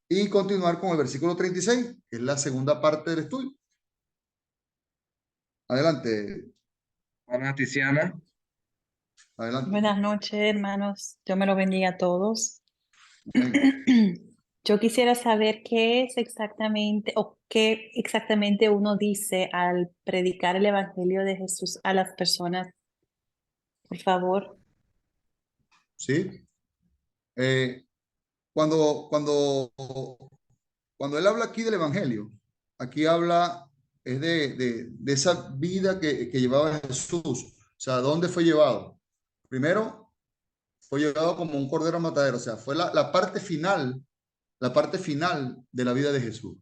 y continuar con el versículo 36, que es la segunda parte del estudio. Adelante. Ana Tiziana. Adelante. Buenas noches, hermanos. Dios me lo bendiga a todos. Amén. Yo quisiera saber qué es exactamente o qué exactamente uno dice al predicar el Evangelio de Jesús a las personas. Por favor. Sí. Cuando él habla aquí del Evangelio, aquí habla es de esa vida que llevaba Jesús. O sea, ¿dónde fue llevado? Primero, fue llevado como un cordero matadero. O sea, fue la parte final de la vida de Jesús.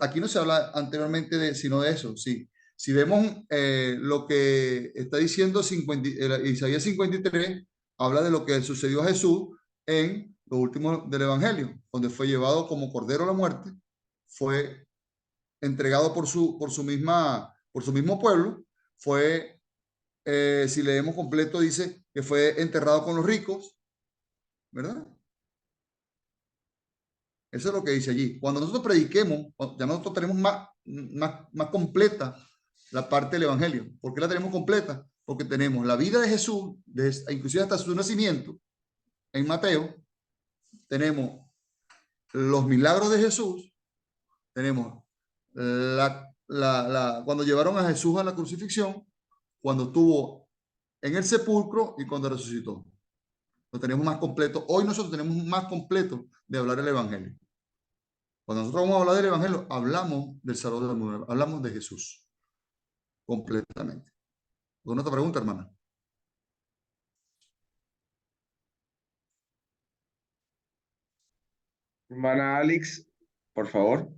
Aquí no se habla anteriormente sino de eso, sí. Si vemos lo que está diciendo Isaías 53, habla de lo que sucedió a Jesús en lo último del Evangelio, donde fue llevado como cordero a la muerte, fue entregado por su mismo pueblo, fue, si leemos completo, dice que fue enterrado con los ricos, ¿verdad? Eso es lo que dice allí. Cuando nosotros prediquemos, ya nosotros tenemos más completa la parte del Evangelio. ¿Por qué la tenemos completa? Porque tenemos la vida de Jesús, inclusive hasta su nacimiento, en Mateo. Tenemos los milagros de Jesús. Tenemos cuando llevaron a Jesús a la crucifixión, cuando estuvo en el sepulcro y cuando resucitó. Lo tenemos más completo. Hoy nosotros tenemos más completo de hablar el Evangelio. Cuando nosotros vamos a hablar del Evangelio, hablamos del Salvador del mundo, hablamos de Jesús completamente. ¿Alguna otra pregunta, hermana? Hermana Alex, por favor.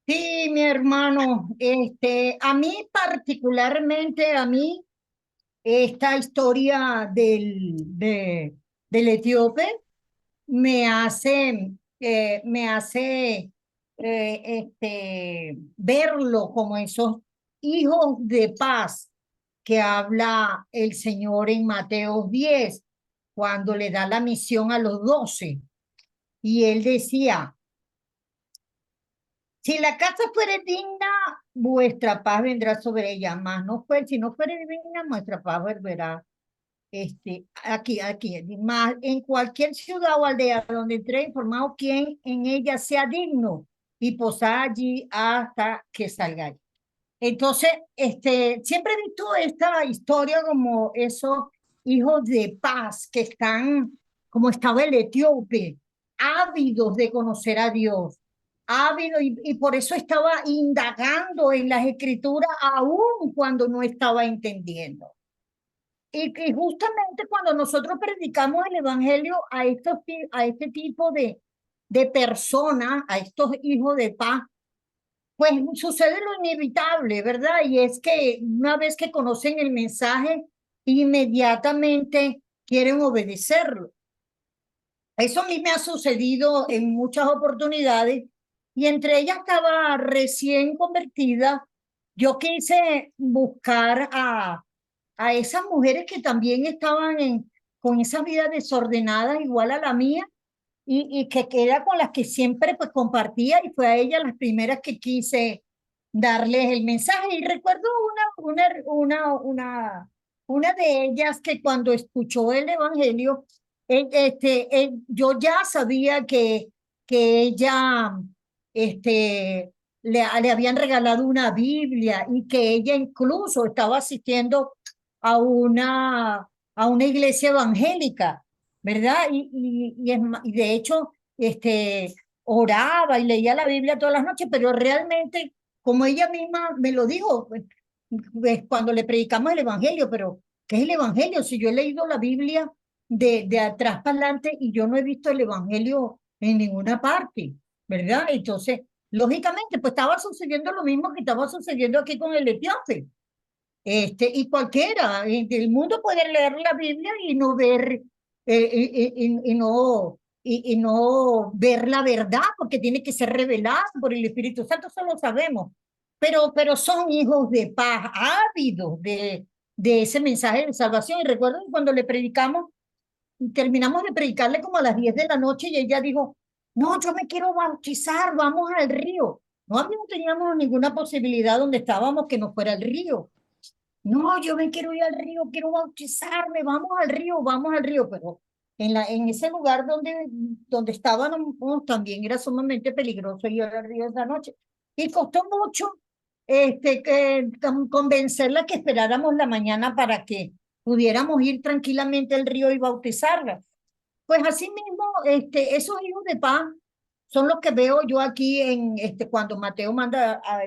Sí, mi hermano, a mí particularmente, esta historia del etíope me hace, verlo como esos hijos de paz que habla el Señor en Mateo 10, cuando le da la misión a los 12. Y él decía, si la casa fuere digna, vuestra paz vendrá sobre ella, mas si no fuere digna, vuestra paz volverá. Aquí, más en cualquier ciudad o aldea donde entre informado quien en ella sea digno y posar allí hasta que salga. Entonces, siempre he visto esta historia como esos hijos de paz que están, como estaba el etíope, ávidos de conocer a Dios, ávidos, y por eso estaba indagando en las escrituras aún cuando no estaba entendiendo. Y justamente cuando nosotros predicamos el evangelio a este tipo de personas, a estos hijos de paz, pues sucede lo inevitable, ¿verdad? Y es que una vez que conocen el mensaje, inmediatamente quieren obedecerlo. Eso a mí me ha sucedido en muchas oportunidades y entre ellas estaba recién convertida. Yo quise buscar a esas mujeres que también estaban con esa vida desordenada igual a la mía y que era con las que siempre pues compartía y fue a ellas las primeras que quise darles el mensaje. Y recuerdo una de ellas que cuando escuchó el evangelio, yo ya sabía que ella le habían regalado una Biblia y que ella incluso estaba asistiendo a una iglesia evangélica, ¿verdad? Y de hecho, oraba y leía la Biblia todas las noches, pero realmente, como ella misma me lo dijo, pues, cuando le predicamos el Evangelio, pero ¿qué es el Evangelio? Si yo he leído la Biblia de atrás para adelante y yo no he visto el Evangelio en ninguna parte, ¿verdad? Entonces, lógicamente, pues estaba sucediendo lo mismo que estaba sucediendo aquí con el etíope. Y cualquiera del mundo puede leer la Biblia y no ver, y no ver la verdad, porque tiene que ser revelada por el Espíritu Santo, eso lo sabemos. Pero son hijos de paz, ávidos de ese mensaje de salvación. Y recuerdo que cuando le predicamos, terminamos de predicarle como a las 10 de la noche y ella dijo, no, yo me quiero bautizar, vamos al río. No teníamos ninguna posibilidad donde estábamos que no fuera el río. No, yo me quiero ir al río, quiero bautizarme, vamos al río, pero en ese lugar donde estábamos también era sumamente peligroso ir al río esa noche. Y costó mucho convencerla que esperáramos la mañana para que pudiéramos ir tranquilamente al río y bautizarla. Pues así mismo, esos hijos de paz son los que veo yo aquí cuando Mateo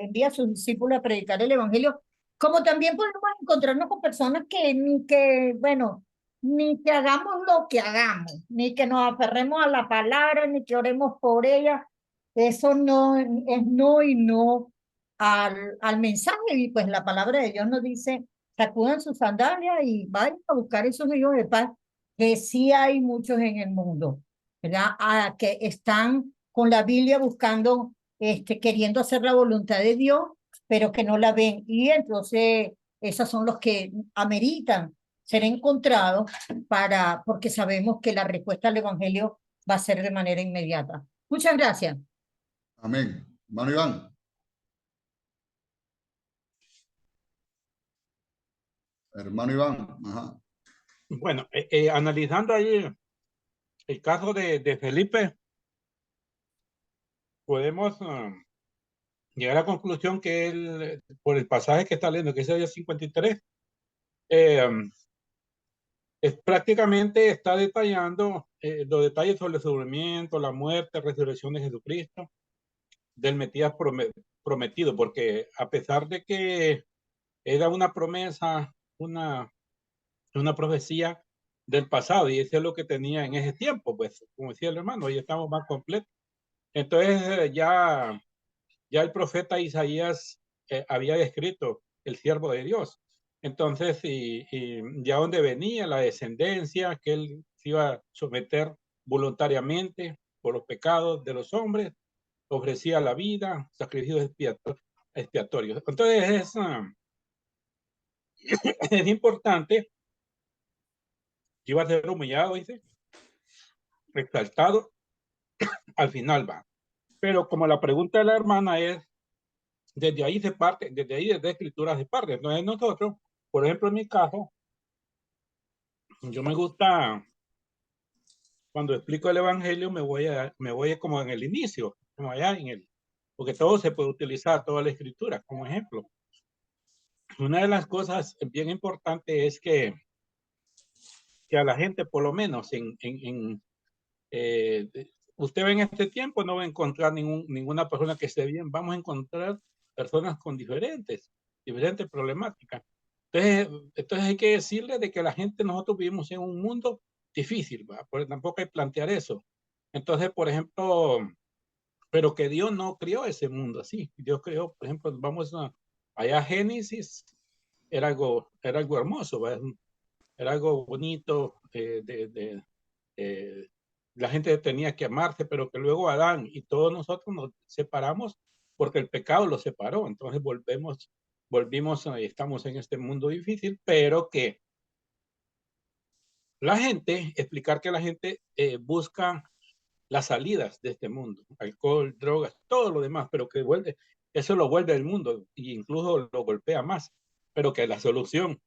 envía a sus discípulos a predicar el evangelio, como también podemos encontrarnos con personas bueno, ni que hagamos lo que hagamos, ni que nos aferremos a la palabra, ni que oremos por ella, eso no es no y no al mensaje, y pues la palabra de Dios nos dice, sacudan sus sandalias y vayan a buscar esos hijos de paz, que sí hay muchos en el mundo, ¿verdad? Que están con la Biblia buscando, queriendo hacer la voluntad de Dios, pero que no la ven. Y entonces, esos son los que ameritan ser encontrados porque sabemos que la respuesta al Evangelio va a ser de manera inmediata. Muchas gracias. Amén. Hermano Iván. Hermano Iván. Ajá. Bueno, analizando ahí el caso de Felipe, podemos llegar a la conclusión que él, por el pasaje que está leyendo, que es el 53, prácticamente está detallando los detalles sobre el sufrimiento, la muerte, resurrección de Jesucristo, del Mesías prometido, porque a pesar de que era una promesa, una profecía del pasado, y eso es lo que tenía en ese tiempo, pues, como decía el hermano, hoy estamos más completos. Entonces, ya el profeta Isaías había descrito el siervo de Dios. Entonces, y ya donde venía la descendencia, que él se iba a someter voluntariamente por los pecados de los hombres, ofrecía la vida, sacrificios expiatorios. Entonces, es importante, iba a ser humillado, dice, exaltado, al final va. Pero como la pregunta de la hermana es, desde ahí desde escrituras de parte. Entonces nosotros, por ejemplo, en mi caso, yo me gusta, cuando explico el evangelio, me voy como en el inicio, como allá porque todo se puede utilizar, toda la escritura como ejemplo. una de las cosas bien importantes es que a la gente, por lo menos usted ve en este tiempo, no va a encontrar ninguna persona que esté bien. Vamos a encontrar personas con diferentes problemáticas. Entonces hay que decirle de que la gente, nosotros vivimos en un mundo difícil, ¿va? Porque tampoco hay que plantear eso. Entonces, por ejemplo, pero que Dios no creó ese mundo así. Dios creó, por ejemplo, vamos allá a Génesis, era algo hermoso, ¿va? Era algo bonito, la gente tenía que amarse, pero que luego Adán y todos nosotros nos separamos porque el pecado los separó. Entonces volvimos y estamos en este mundo difícil, pero que explicar que la gente busca las salidas de este mundo, alcohol, drogas, todo lo demás, pero que eso lo vuelve el mundo e incluso lo golpea más, pero que la solución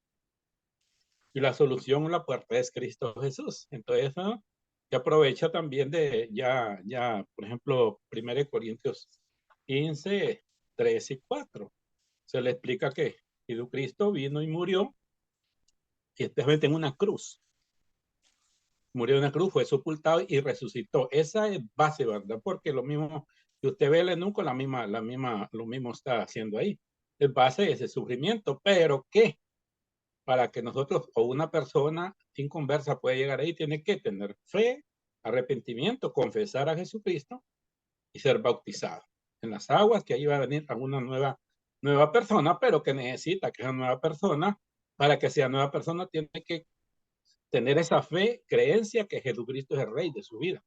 la puerta es Cristo Jesús. Entonces, ¿no? Que aprovecha también de por ejemplo, 1 Corintios 15, 3 y 4. Se le explica que Jesucristo vino y murió, y especialmente en una cruz. Murió en una cruz, fue sepultado y resucitó. Esa es base, ¿verdad? Porque lo mismo que usted ve el eunuco, lo mismo está haciendo ahí. Es base de ese sufrimiento, pero ¿qué? Para que nosotros o una persona sin conversa pueda llegar ahí, tiene que tener fe, arrepentimiento, confesar a Jesucristo y ser bautizado en las aguas, que ahí va a venir a una nueva persona, pero que necesita que esa nueva persona, para que sea nueva persona, tiene que tener esa fe, creencia que Jesucristo es el rey de su vida.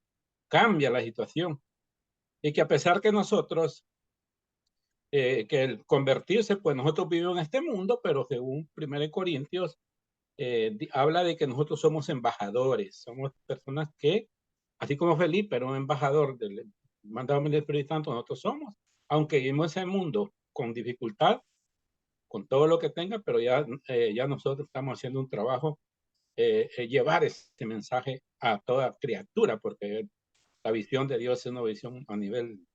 Cambia la situación. Y que a pesar que nosotros, que el convertirse, pues nosotros vivimos en este mundo, pero según 1 Corintios, habla de que nosotros somos embajadores, somos personas que, así como Felipe era un embajador del mandado del Espíritu Santo, nosotros somos, aunque vivimos en ese mundo con dificultad, con todo lo que tenga, pero ya nosotros estamos haciendo un trabajo, llevar este mensaje a toda criatura, porque la visión de Dios es una visión a nivel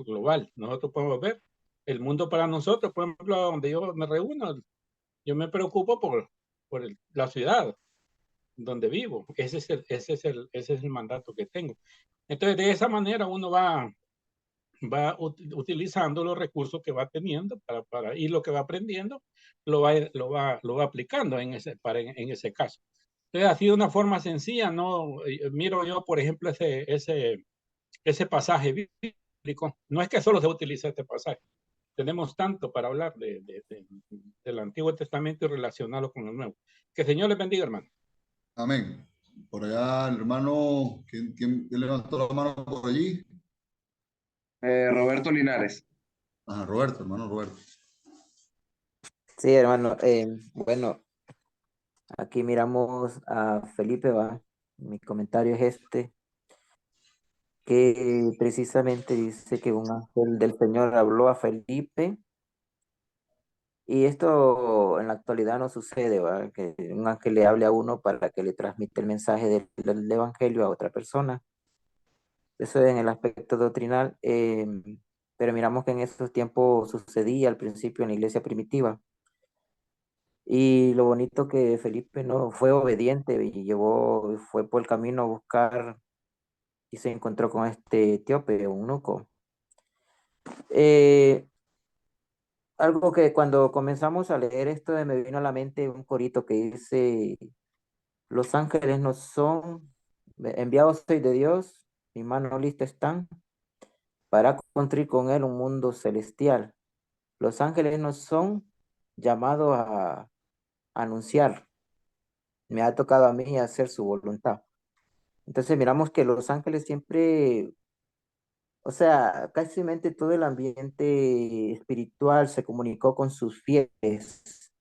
global. Nosotros podemos ver el mundo para nosotros, por ejemplo, donde yo me reúno, yo me preocupo por la ciudad donde vivo. Ese es el mandato que tengo. Entonces, de esa manera uno va utilizando los recursos que va teniendo y lo que va aprendiendo lo va aplicando en ese caso. Entonces, ha sido una forma sencilla, ¿no? Miro yo, por ejemplo, ese pasaje bíblico. No es que solo se utiliza este pasaje. Tenemos tanto para hablar del Antiguo Testamento y relacionarlo con el Nuevo. Que el Señor les bendiga, hermano. Amén. Por allá, el hermano, ¿quién levantó la mano por allí? Roberto Linares. Ajá, Roberto, hermano Roberto. Sí, hermano. Bueno, aquí miramos a Felipe, va. Mi comentario es este, que precisamente dice que un ángel del Señor habló a Felipe, y esto en la actualidad no sucede, ¿va? Que un ángel le hable a uno para que le transmita el mensaje del evangelio a otra persona. Eso en el aspecto doctrinal, pero miramos que en esos tiempos sucedía al principio en la iglesia primitiva. Y lo bonito que Felipe no fue obediente y fue por el camino a buscar y se encontró con este etíope, eunuco. Algo que cuando comenzamos a leer esto me vino a la mente un corito que dice: los ángeles no son enviados soy de Dios, mi mano lista están para construir con él un mundo celestial. Los ángeles no son llamados a anunciar, me ha tocado a mí hacer su voluntad. Entonces miramos que los ángeles siempre, o sea, casi todo el ambiente espiritual se comunicó con sus fieles.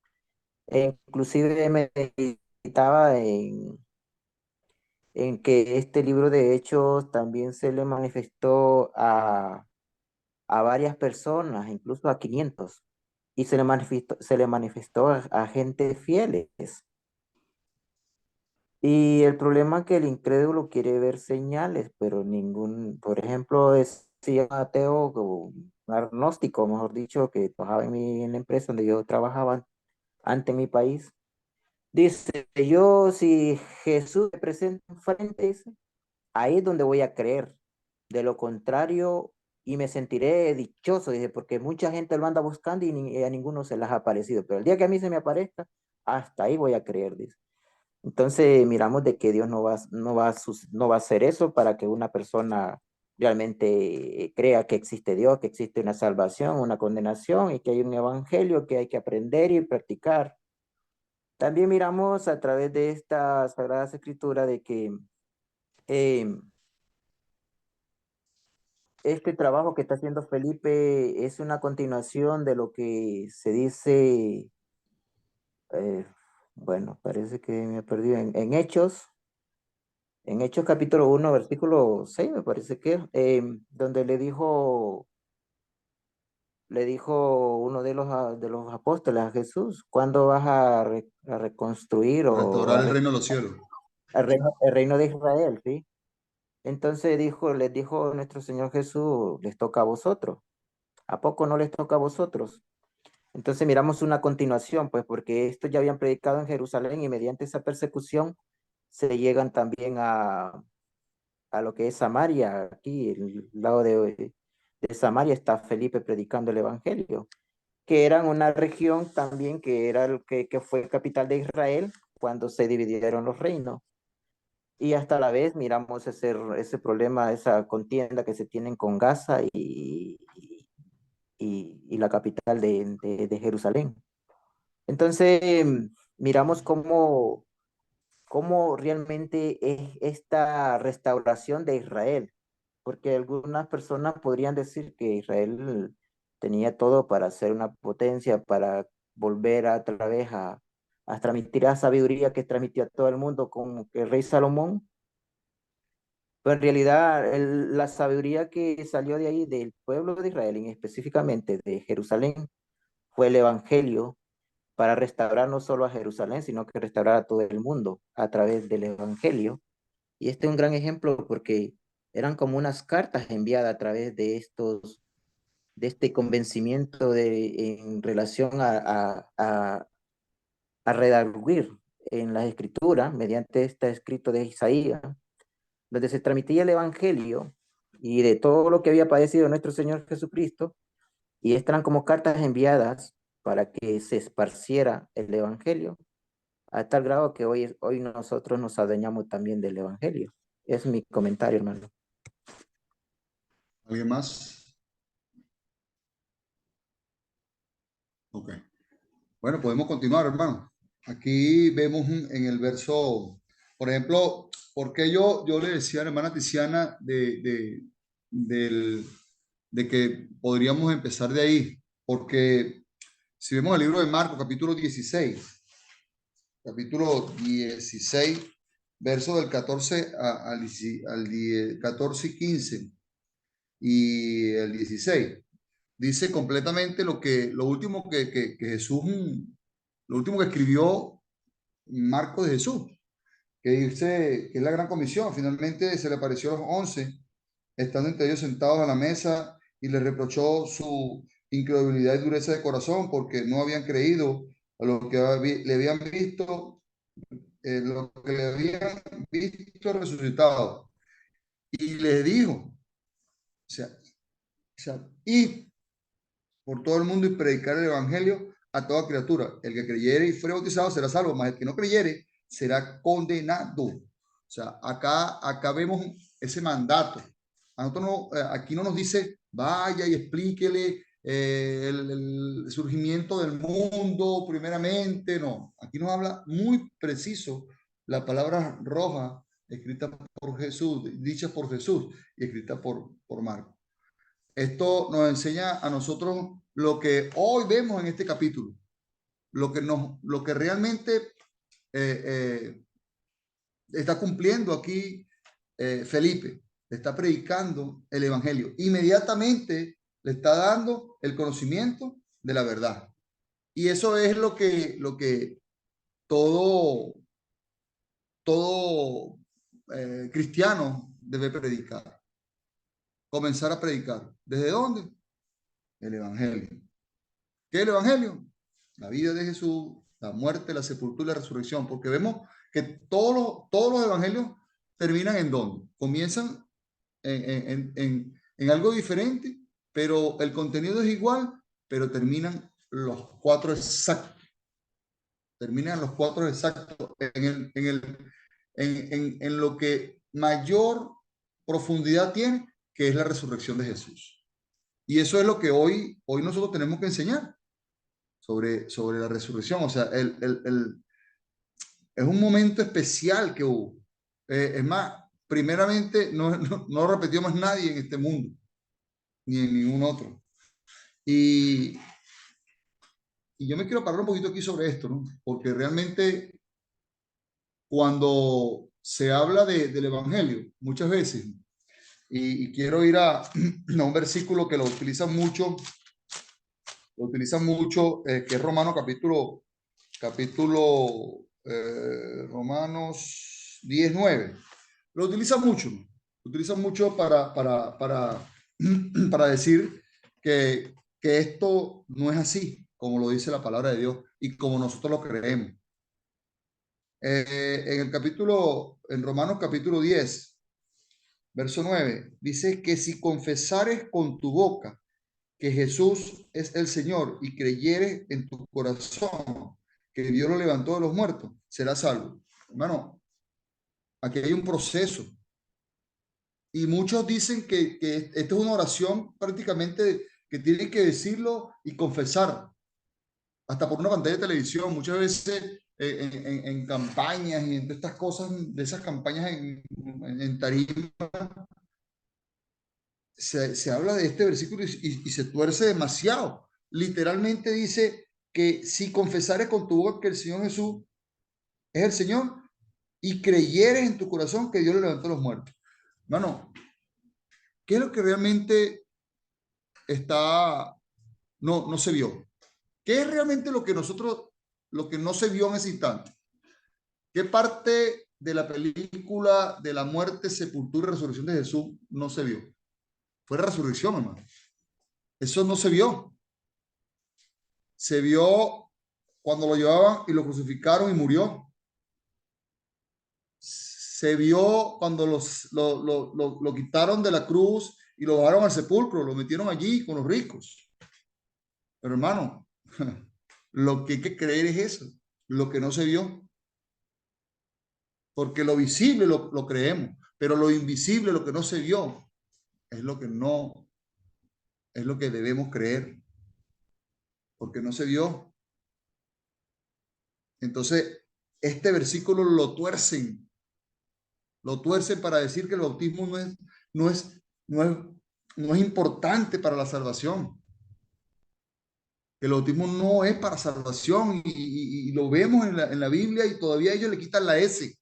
E inclusive meditaba en que este libro de Hechos también se le manifestó a varias personas, incluso a 500, y se le manifestó a gente fieles. Y el problema es que el incrédulo quiere ver señales, pero por ejemplo, decía un ateo, un agnóstico, mejor dicho, que trabajaba en la empresa donde yo trabajaba antes en mi país. Dice, yo si Jesús me presenta enfrente, dice, ahí es donde voy a creer. De lo contrario, y me sentiré dichoso, dice, porque mucha gente lo anda buscando y a ninguno se les ha aparecido. Pero el día que a mí se me aparezca, hasta ahí voy a creer, dice. Entonces miramos de que Dios no va a hacer eso para que una persona realmente crea que existe Dios, que existe una salvación, una condenación y que hay un evangelio que hay que aprender y practicar. También miramos a través de esta Sagrada Escritura de que eh, este trabajo que está haciendo Felipe es una continuación de lo que se dice, eh, bueno, parece que me he perdido en Hechos capítulo 1, versículo 6, me parece que, donde le dijo uno de los apóstoles a Jesús, ¿cuándo vas a reconstruir o Restaurar el reino de los cielos. el reino de Israel? ¿Sí? Entonces les dijo nuestro Señor Jesús, les toca a vosotros. ¿A poco no les toca a vosotros? Entonces miramos una continuación, pues porque estos ya habían predicado en Jerusalén y mediante esa persecución se llegan también a lo que es Samaria. Aquí, el lado de Samaria está Felipe predicando el Evangelio, que era una región también que era que fue capital de Israel cuando se dividieron los reinos. Y hasta la vez miramos ese problema, esa contienda que se tienen con Gaza y la capital de Jerusalén. Entonces, miramos cómo realmente es esta restauración de Israel, porque algunas personas podrían decir que Israel tenía todo para ser una potencia, para volver otra vez a transmitir la sabiduría que transmitió a todo el mundo como el rey Salomón, pero en realidad la sabiduría que salió de ahí, del pueblo de Israel, y específicamente de Jerusalén, fue el Evangelio para restaurar no solo a Jerusalén, sino que restaurar a todo el mundo a través del Evangelio. Y este es un gran ejemplo porque eran como unas cartas enviadas a través de este convencimiento en relación a redarguir en las escrituras, mediante este escrito de Isaías, donde se transmitía el Evangelio y de todo lo que había padecido nuestro Señor Jesucristo, y estas eran como cartas enviadas para que se esparciera el Evangelio, a tal grado que hoy nosotros nos adueñamos también del Evangelio. Es mi comentario, hermano. ¿Alguien más? Ok. Bueno, podemos continuar, hermano. Aquí vemos en el verso, por ejemplo, porque yo le decía a la hermana Tiziana de que podríamos empezar de ahí, porque si vemos el libro de Marcos, capítulo 16, verso del 14 al 14 y 15 y el 16. Dice completamente lo último que Jesús, lo último que escribió Marcos de Jesús, que dice que es la gran comisión. Finalmente se le apareció a los 11, estando entre ellos sentados a la mesa, y le reprochó su incredulidad y dureza de corazón, porque no habían creído a lo que le habían visto, lo que le habían visto resucitado. Y le dijo, y por todo el mundo y predicar el evangelio a toda criatura. El que creyere y fuere bautizado será salvo, mas el que no creyere será condenado. O sea, acá vemos ese mandato. A nosotros aquí no nos dice vaya y explíquele el surgimiento del mundo primeramente, no. Aquí nos habla muy preciso la palabra roja escrita por Jesús, dicha por Jesús y escrita por Marcos. Esto nos enseña a nosotros lo que hoy vemos en este capítulo, lo que realmente está cumpliendo aquí Felipe. Le está predicando el evangelio. Inmediatamente le está dando el conocimiento de la verdad. Y eso es lo que todo cristiano debe predicar. comenzar a predicar. ¿Desde dónde? El Evangelio. ¿Qué es el Evangelio? La vida de Jesús, la muerte, la sepultura y la resurrección, porque vemos que todos los evangelios terminan ¿en dónde? Comienzan en algo diferente, pero el contenido es igual, pero terminan los cuatro exactos. Terminan los cuatro exactos en lo que mayor profundidad tiene, que es la resurrección de Jesús. Y eso es lo que hoy nosotros tenemos que enseñar sobre la resurrección. O sea, es un momento especial que hubo. Es más, primeramente, no lo repetió más nadie en este mundo, ni en ningún otro. Y yo me quiero parar un poquito aquí sobre esto, ¿no? Porque realmente cuando se habla del Evangelio, muchas veces, y quiero ir a un versículo que lo utilizan mucho, que es Romanos Romanos 10:9. Lo utilizan mucho para decir que esto no es así, como lo dice la palabra de Dios y como nosotros lo creemos. En Romanos capítulo 10, verso 9, dice que si confesares con tu boca que Jesús es el Señor y creyeres en tu corazón que Dios lo levantó de los muertos, serás salvo. Hermano, aquí hay un proceso. Y muchos dicen que esta es una oración prácticamente que tienen que decirlo y confesar. Hasta por una pantalla de televisión, muchas veces en campañas y en estas cosas, de esas campañas en tarima, se habla de este versículo y se tuerce demasiado. Literalmente dice que si confesares con tu boca que el Señor Jesús es el Señor y creyeres en tu corazón que Dios le levantó a los muertos. Hermano, ¿qué es lo que realmente no se vio? ¿Qué es realmente lo que no se vio en ese instante? ¿Qué parte de la película de la muerte, sepultura y resurrección de Jesús no se vio? Fue la resurrección, hermano. Eso no se vio. Se vio cuando lo llevaban y lo crucificaron y murió. Se vio cuando lo quitaron de la cruz y lo bajaron al sepulcro, lo metieron allí con los ricos. Pero hermano, lo que hay que creer es eso, lo que no se vio. Porque lo visible lo creemos, pero lo invisible, lo que no se vio, es lo que debemos creer, porque no se vio. Entonces, este versículo lo tuercen para decir que el bautismo no es importante para la salvación. Que el bautismo no es para salvación y lo vemos en la Biblia y todavía ellos le quitan la S.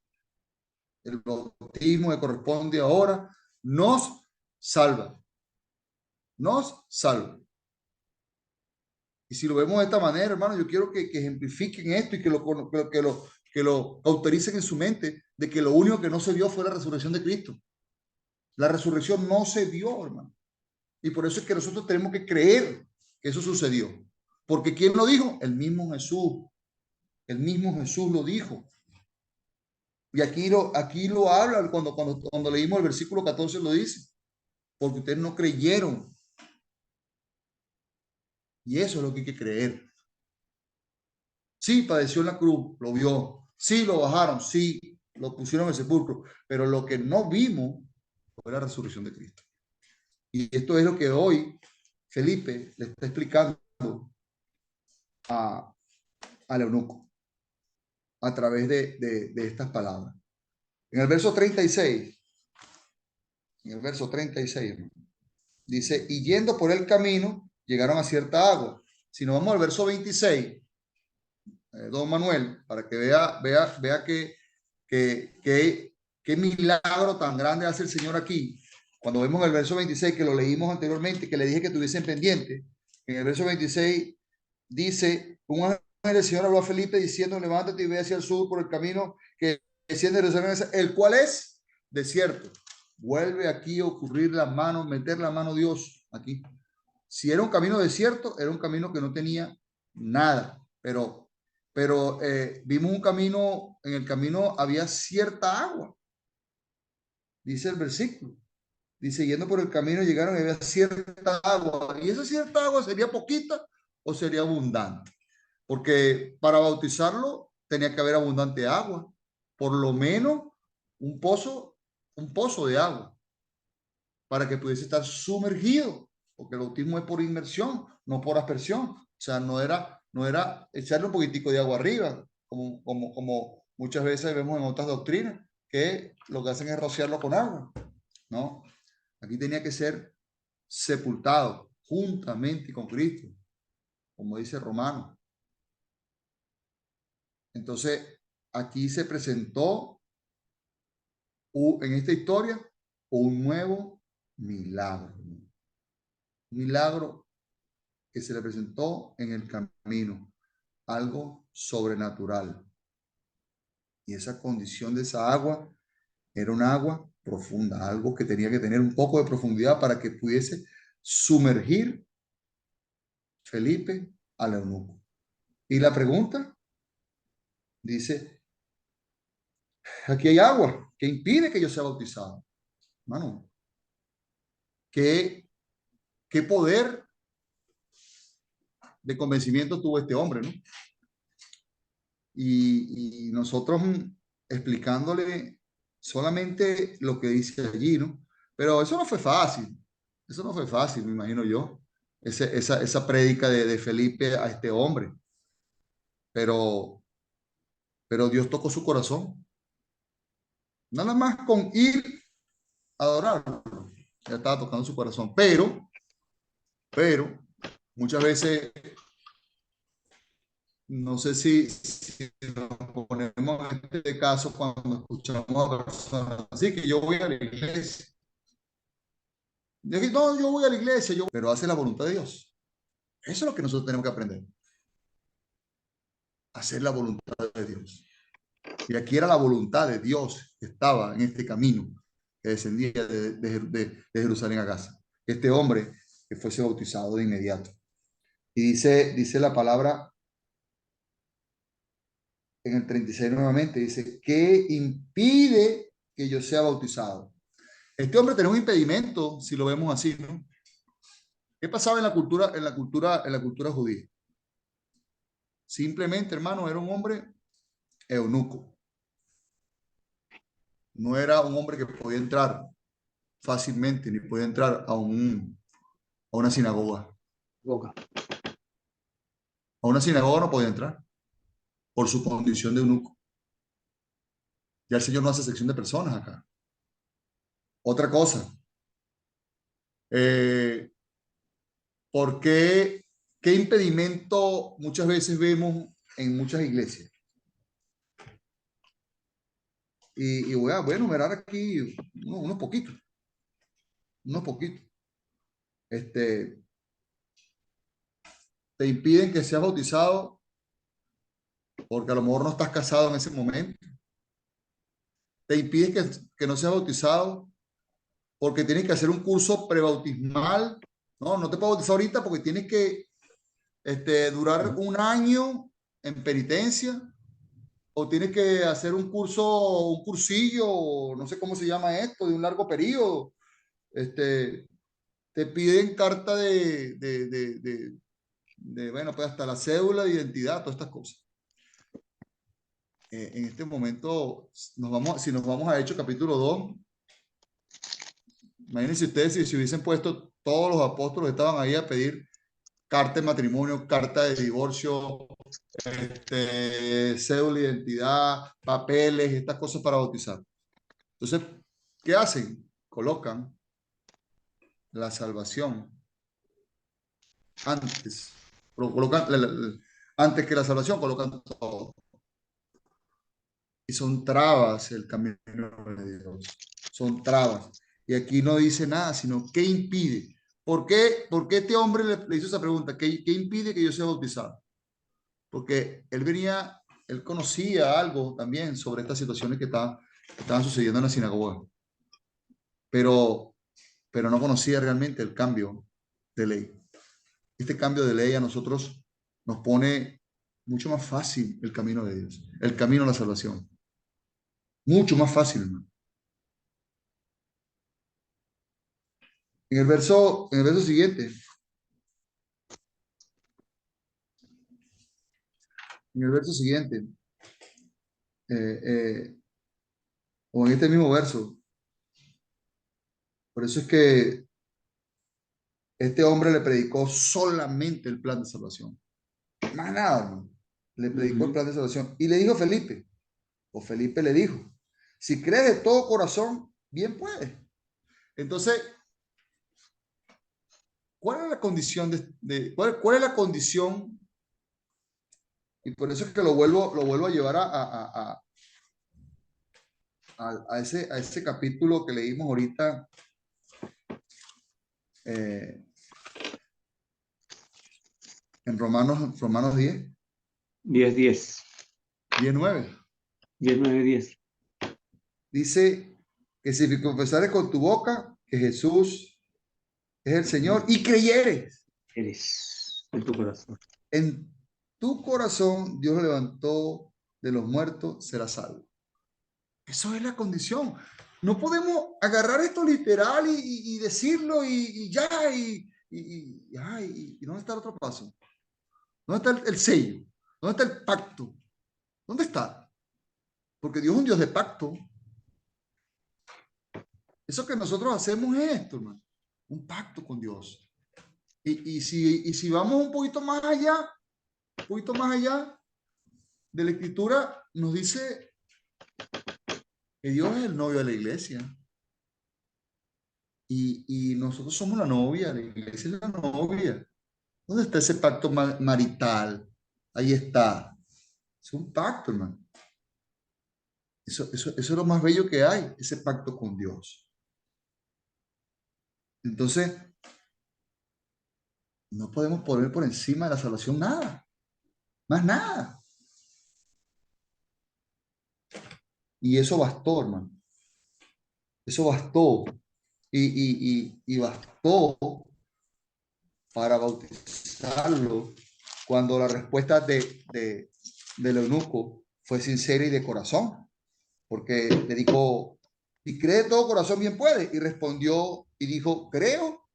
El bautismo que corresponde ahora nos salva. Nos salva. Y si lo vemos de esta manera, hermano, yo quiero que ejemplifiquen esto y que lo autoricen en su mente de que lo único que no se vio fue la resurrección de Cristo. La resurrección no se vio, hermano. Y por eso es que nosotros tenemos que creer que eso sucedió. Porque ¿quién lo dijo? El mismo Jesús. El mismo Jesús lo dijo. Y aquí lo habla cuando leímos el versículo 14 lo dice. Porque ustedes no creyeron. Y eso es lo que hay que creer. Sí, padeció en la cruz, lo vio. Sí, lo bajaron, sí, lo pusieron en el sepulcro. Pero lo que no vimos fue la resurrección de Cristo. Y esto es lo que hoy Felipe le está explicando al eunuco a través de estas palabras. En el verso 36, dice, y yendo por el camino, llegaron a cierta agua. Si nos vamos al verso 26, don Manuel, para que vea qué milagro tan grande hace el Señor aquí. Cuando vemos el verso 26, que lo leímos anteriormente, que le dije que tuviesen pendiente, en el verso 26 dice, un ángel del Señor habló a Felipe diciendo, levántate y ve hacia el sur por el camino que desciende de Jerusalén, el cual es desierto. vuelve aquí a ocurrir la mano, meter la mano Dios aquí. Si era un camino desierto, era un camino que no tenía nada, pero vimos un camino, en el camino había cierta agua, dice el versículo. Dice, yendo por el camino llegaron y había cierta agua. ¿Y esa cierta agua sería poquita o sería abundante? Porque para bautizarlo tenía que haber abundante agua. Por lo menos un pozo de agua para que pudiese estar sumergido. Porque el bautismo es por inmersión, no por aspersión. O sea, no era echarle un poquitico de agua arriba, como muchas veces vemos en otras doctrinas, que lo que hacen es rociarlo con agua. No. Aquí tenía que ser sepultado juntamente con Cristo, como dice Romano. Entonces, aquí se presentó en esta historia un nuevo milagro. Un milagro que se le presentó en el camino, algo sobrenatural. Y esa condición de esa agua era un agua profunda, algo que tenía que tener un poco de profundidad para que pudiese sumergir Felipe al eunuco. Y la pregunta dice, aquí hay agua, ¿qué impide que yo sea bautizado? Hermano, ¿qué poder de convencimiento tuvo este hombre, ¿no? Y nosotros explicándole solamente lo que dice allí, ¿no? Pero eso no fue fácil, me imagino yo, esa prédica de Felipe a este hombre. Pero Dios tocó su corazón. Nada más con ir a adorarlo, ya estaba tocando su corazón. Pero muchas veces, no sé si nos ponemos en este caso cuando escuchamos a personas así, que yo voy a la iglesia. No, yo voy a la iglesia, pero hace la voluntad de Dios. Eso es lo que nosotros tenemos que aprender. Hacer la voluntad de Dios. Y aquí era la voluntad de Dios que estaba en este camino que descendía de Jerusalén a Gaza. Este hombre que fuese bautizado de inmediato. Y dice la palabra en el 36 nuevamente, dice, ¿qué impide que yo sea bautizado? Este hombre tenía un impedimento, si lo vemos así, ¿no? ¿Qué pasaba en la cultura judía? Simplemente, hermano, era un hombre eunuco. No era un hombre que podía entrar fácilmente, ni podía entrar a una sinagoga. A una sinagoga no podía entrar por su condición de eunuco. Ya el Señor no hace sección de personas acá. Otra cosa. ¿Por qué impedimento muchas veces vemos en muchas iglesias? Y voy a enumerar aquí unos poquitos. Te impiden que seas bautizado porque a lo mejor no estás casado en ese momento. Te impiden que no seas bautizado porque tienes que hacer un curso prebautismal. No te puedo bautizar ahorita porque tienes que durar un año en penitencia, o tienes que hacer un cursillo, no sé cómo se llama esto, de un largo periodo. Te piden carta bueno, pues hasta la cédula de identidad, todas estas cosas. En este momento, si nos vamos a Hechos capítulo 2, imagínense ustedes si hubiesen puesto todos los apóstoles que estaban ahí a pedir carta de matrimonio, carta de divorcio, cédula de identidad, papeles, estas cosas para bautizar. Entonces, ¿qué hacen? Colocan la salvación antes. Antes que la salvación, colocan todo. Y son trabas el camino de Dios. Son trabas. Y aquí no dice nada, sino ¿qué impide? ¿Por qué este hombre le hizo esa pregunta? ¿Qué impide que yo sea bautizado? Porque él conocía algo también sobre estas situaciones que estaban sucediendo en la sinagoga. pero no conocía realmente el cambio de ley. Este cambio de ley a nosotros nos pone mucho más fácil el camino de Dios, el camino a la salvación. Mucho más fácil, hermano. En el verso siguiente. En el verso siguiente. O en este mismo verso. Por eso es que este hombre le predicó solamente el plan de salvación. Más nada, hermano. Le predicó el plan de salvación. Y le dijo a Felipe, o Felipe le dijo, si crees de todo corazón, bien puedes. Entonces, ¿cuál es la condición cuál es la condición? Y por eso es que lo vuelvo a llevar a ese capítulo que leímos ahorita. En Romanos 10. 10:10. 10:9. 10:9-10. Dice que si confesares con tu boca que Jesús es el Señor y creyeres Eres en tu corazón. en tu corazón, Dios lo levantó de los muertos, serás salvo. Eso es la condición. No podemos agarrar esto literal y decirlo y ¿dónde está el otro paso? ¿Dónde está el sello? ¿Dónde está el pacto? ¿Dónde está? Porque Dios es un Dios de pacto. Eso que nosotros hacemos es esto, hermano. Un pacto con Dios. Y si vamos un poquito más allá de la Escritura, nos dice que Dios es el novio de la iglesia. Y nosotros somos la novia, la iglesia es la novia. ¿Dónde está ese pacto marital? Ahí está. Es un pacto, hermano. Eso es lo más bello que hay, ese pacto con Dios. Entonces, no podemos poner por encima de la salvación nada. Más nada. Y eso bastó, hermano. Eso bastó. Y bastó para bautizarlo cuando la respuesta del eunuco fue sincera y de corazón. Porque le dijo, si cree de todo corazón, bien puede. Y respondió y dijo, creo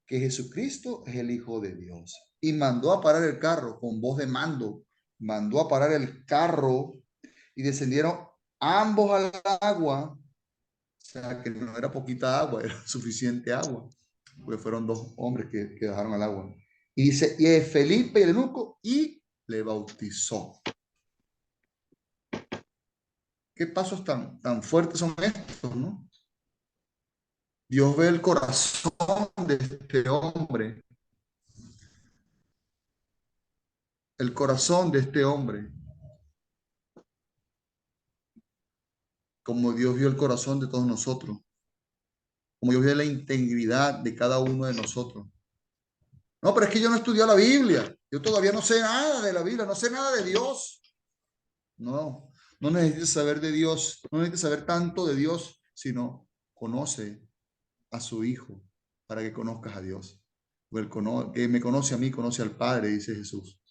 que Jesucristo es el Hijo de Dios. Y mandó a parar el carro con voz de mando. Mandó a parar el carro y descendieron ambos al agua. O sea, que no era poquita agua, era suficiente agua. Porque fueron dos hombres que bajaron al agua. Y dice, y es Felipe y el eunuco, y le bautizó. ¿Qué pasos tan fuertes son estos, no? Dios ve el corazón de este hombre. El corazón de este hombre. Como Dios vio el corazón de todos nosotros. Como Dios vio la integridad de cada uno de nosotros. No, pero es que yo no estudié la Biblia. Yo todavía no sé nada de la Biblia, no sé nada de Dios. No necesitas saber de Dios, no necesitas saber tanto de Dios, sino conoce a su Hijo para que conozcas a Dios. El que me conoce a mí, conoce al Padre, dice Jesús.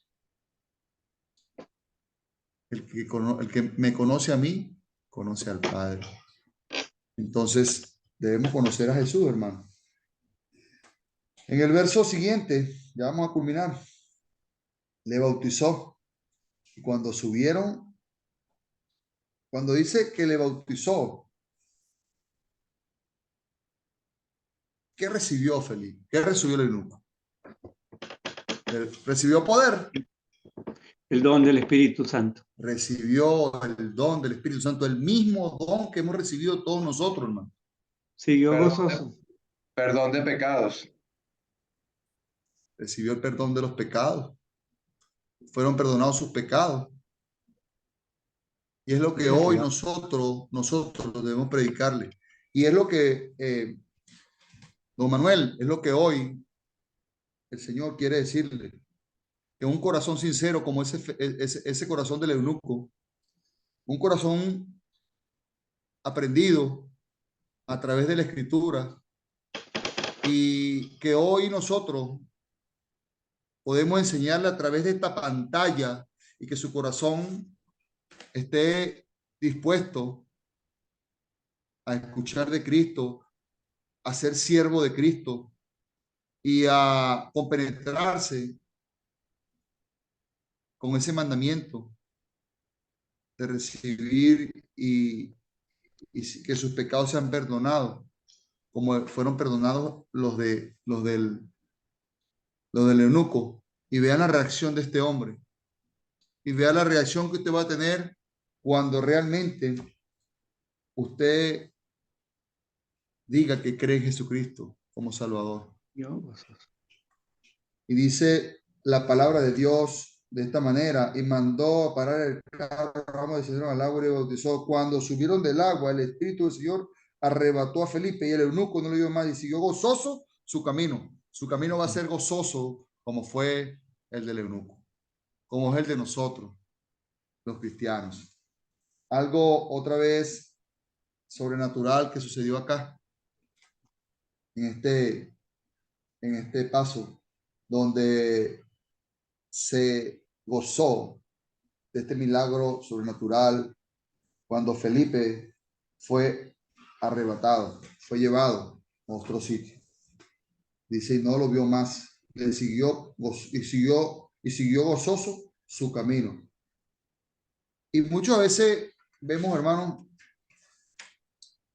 El que me conoce a mí, conoce al Padre. Entonces, debemos conocer a Jesús, hermano. En el verso siguiente, ya vamos a culminar, le bautizó. Y cuando subieron, cuando dice que le bautizó, ¿qué recibió Felipe? ¿Qué recibió el eunuco? ¿Recibió poder? El don del Espíritu Santo. Recibió el don del Espíritu Santo, el mismo don que hemos recibido todos nosotros, hermano. Siguió gozoso. Perdón de pecados. Recibió el perdón de los pecados. Fueron perdonados sus pecados. Y es lo que hoy nosotros debemos predicarle. Y es lo que, don Manuel, es lo que hoy el Señor quiere decirle. Que un corazón sincero como ese corazón del eunuco, un corazón aprendido, a través de la Escritura y que hoy nosotros podemos enseñarle a través de esta pantalla y que su corazón esté dispuesto a escuchar de Cristo, a ser siervo de Cristo y a compenetrarse con ese mandamiento de recibir y que sus pecados sean perdonados, como fueron perdonados los del eunuco, y vean la reacción de este hombre, y vean la reacción que usted va a tener cuando realmente usted diga que cree en Jesucristo como Salvador. Y dice la palabra de Dios de esta manera: y mandó a parar el carro, vamos a decir, al agua y bautizó. Cuando subieron del agua, el Espíritu del Señor arrebató a Felipe y el eunuco no lo vio más y siguió gozoso su camino. Su camino va a ser gozoso como fue el del eunuco, como es el de nosotros, los cristianos. Algo otra vez sobrenatural que sucedió acá, en este paso, donde se gozó de este milagro sobrenatural cuando Felipe fue arrebatado, fue llevado a otro sitio. Dice, y no lo vio más, le siguió gozoso su camino. Y muchas veces vemos, hermanos,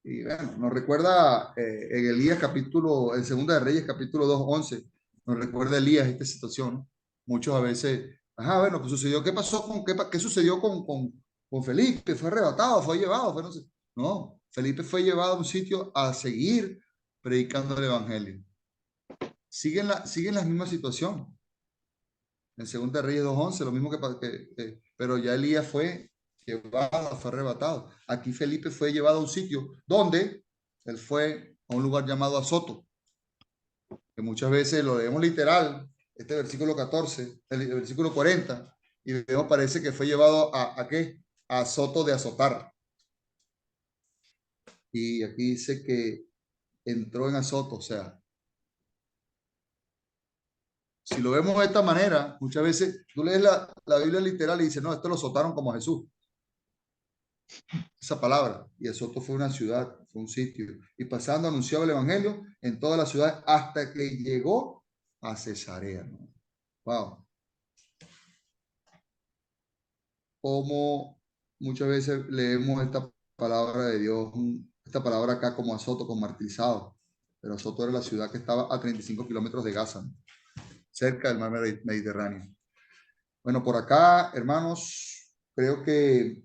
y bueno, nos recuerda en Elías en Segunda de Reyes capítulo 2:11, nos recuerda Elías esta situación, ¿no? Muchos a veces, bueno, ¿qué sucedió? ¿Qué pasó qué sucedió con Felipe? ¿Fue arrebatado? ¿Fue llevado? No sé. No, Felipe fue llevado a un sitio a seguir predicando el evangelio. Siguen la misma situación. En Segunda de Reyes 2:11, lo mismo pero ya Elías fue llevado, fue arrebatado. Aquí Felipe fue llevado a un sitio donde él fue a un lugar llamado Azoto, que muchas veces lo leemos literal, este versículo 14, el versículo 40, y vemos parece que fue llevado ¿a qué? A Azoto de azotar. Y aquí dice que entró en Azoto, o sea, si lo vemos de esta manera, muchas veces tú lees la Biblia literal y dices, no, esto lo azotaron como a Jesús. Esa palabra. Y Azoto fue una ciudad, fue un sitio. Y pasando anunciaba el evangelio en toda la ciudad hasta que llegó a Cesarea, ¿no? Wow. Como muchas veces leemos esta palabra de Dios, esta palabra acá como Azoto, como martirizado. Pero Azoto era la ciudad que estaba a 35 kilómetros de Gaza, ¿no? Cerca del mar Mediterráneo. Bueno, por acá, hermanos, creo que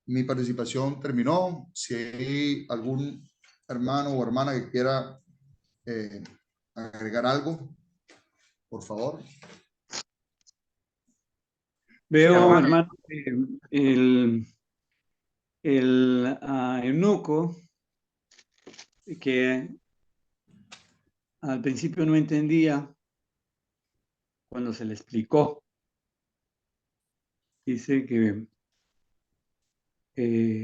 mi participación terminó. Si hay algún hermano o hermana que quiera agregar algo, por favor. Veo, hermano, el eunuco que al principio no entendía cuando se le explicó. Dice que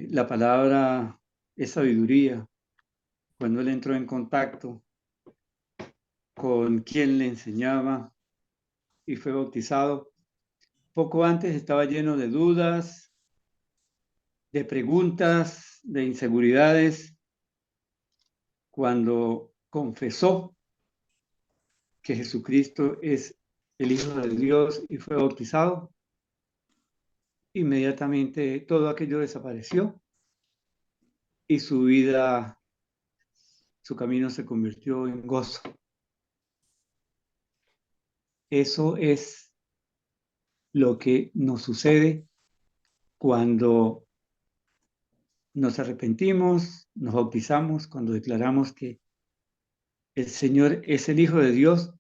la palabra es sabiduría. Cuando él entró en contacto con quien le enseñaba y fue bautizado, poco antes estaba lleno de dudas, de preguntas, de inseguridades. Cuando confesó que Jesucristo es el Hijo de Dios y fue bautizado, inmediatamente todo aquello desapareció y su vida, su camino se convirtió en gozo. Eso es lo que nos sucede cuando nos arrepentimos, nos bautizamos, cuando declaramos que el Señor es el Hijo de Dios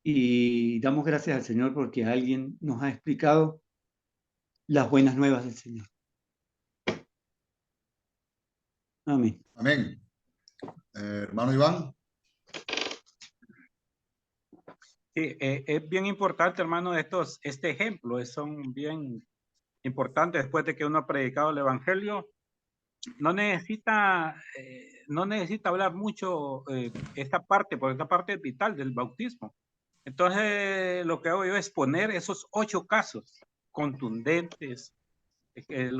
y damos gracias al Señor porque alguien nos ha explicado las buenas nuevas del Señor. Amén. Amén. Hermano Iván. Sí, es bien importante, hermano, este ejemplo, son bien importantes después de que uno ha predicado el evangelio, no necesita hablar mucho esta parte, porque esta parte es vital del bautismo. Entonces, lo que hago yo es poner esos 8 casos contundentes, en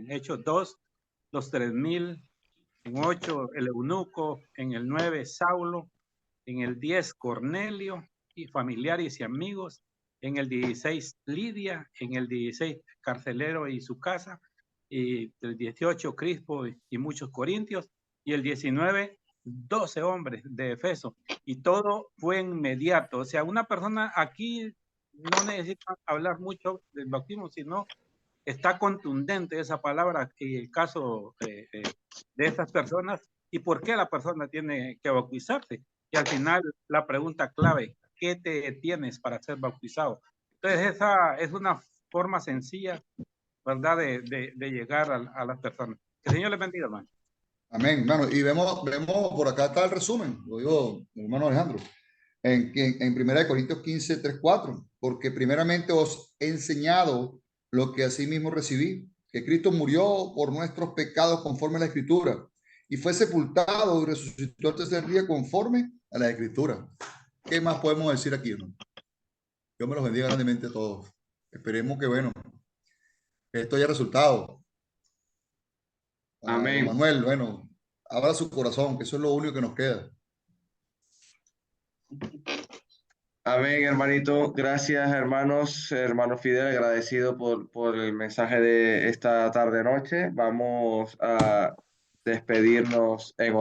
Hechos 2, los 3,000, en 8, el eunuco, en el 9, Saulo, en el 10, Cornelio, y familiares y amigos, en el 16, Lidia, en el 16, carcelero y su casa, y el 18, Crispo y muchos corintios, y el 19, 12 hombres de Efeso, y todo fue inmediato. O sea, una persona aquí no necesita hablar mucho del bautismo, sino está contundente esa palabra y el caso de esas personas y por qué la persona tiene que bautizarse. Y al final la pregunta clave, ¿qué te tienes para ser bautizado? Entonces esa es una forma sencilla, ¿verdad?, de llegar a las personas. Que el Señor les bendiga, hermano. Amén, hermano. Y vemos por acá está el resumen, lo digo mi hermano Alejandro, en 1 Corintios 15, 3, 4, porque primeramente os he enseñado lo que asimismo recibí, que Cristo murió por nuestros pecados conforme a la Escritura, y fue sepultado y resucitó al tercer día conforme a la Escritura. ¿Qué más podemos decir aquí, hermano? Dios me los bendiga grandemente a todos. Esperemos que, bueno, que esto haya resultado. Amén. Manuel, bueno, abra su corazón, que eso es lo único que nos queda. Amén, hermanito. Gracias, hermanos. Hermano Fidel, agradecido por el mensaje de esta tarde-noche. Vamos a despedirnos en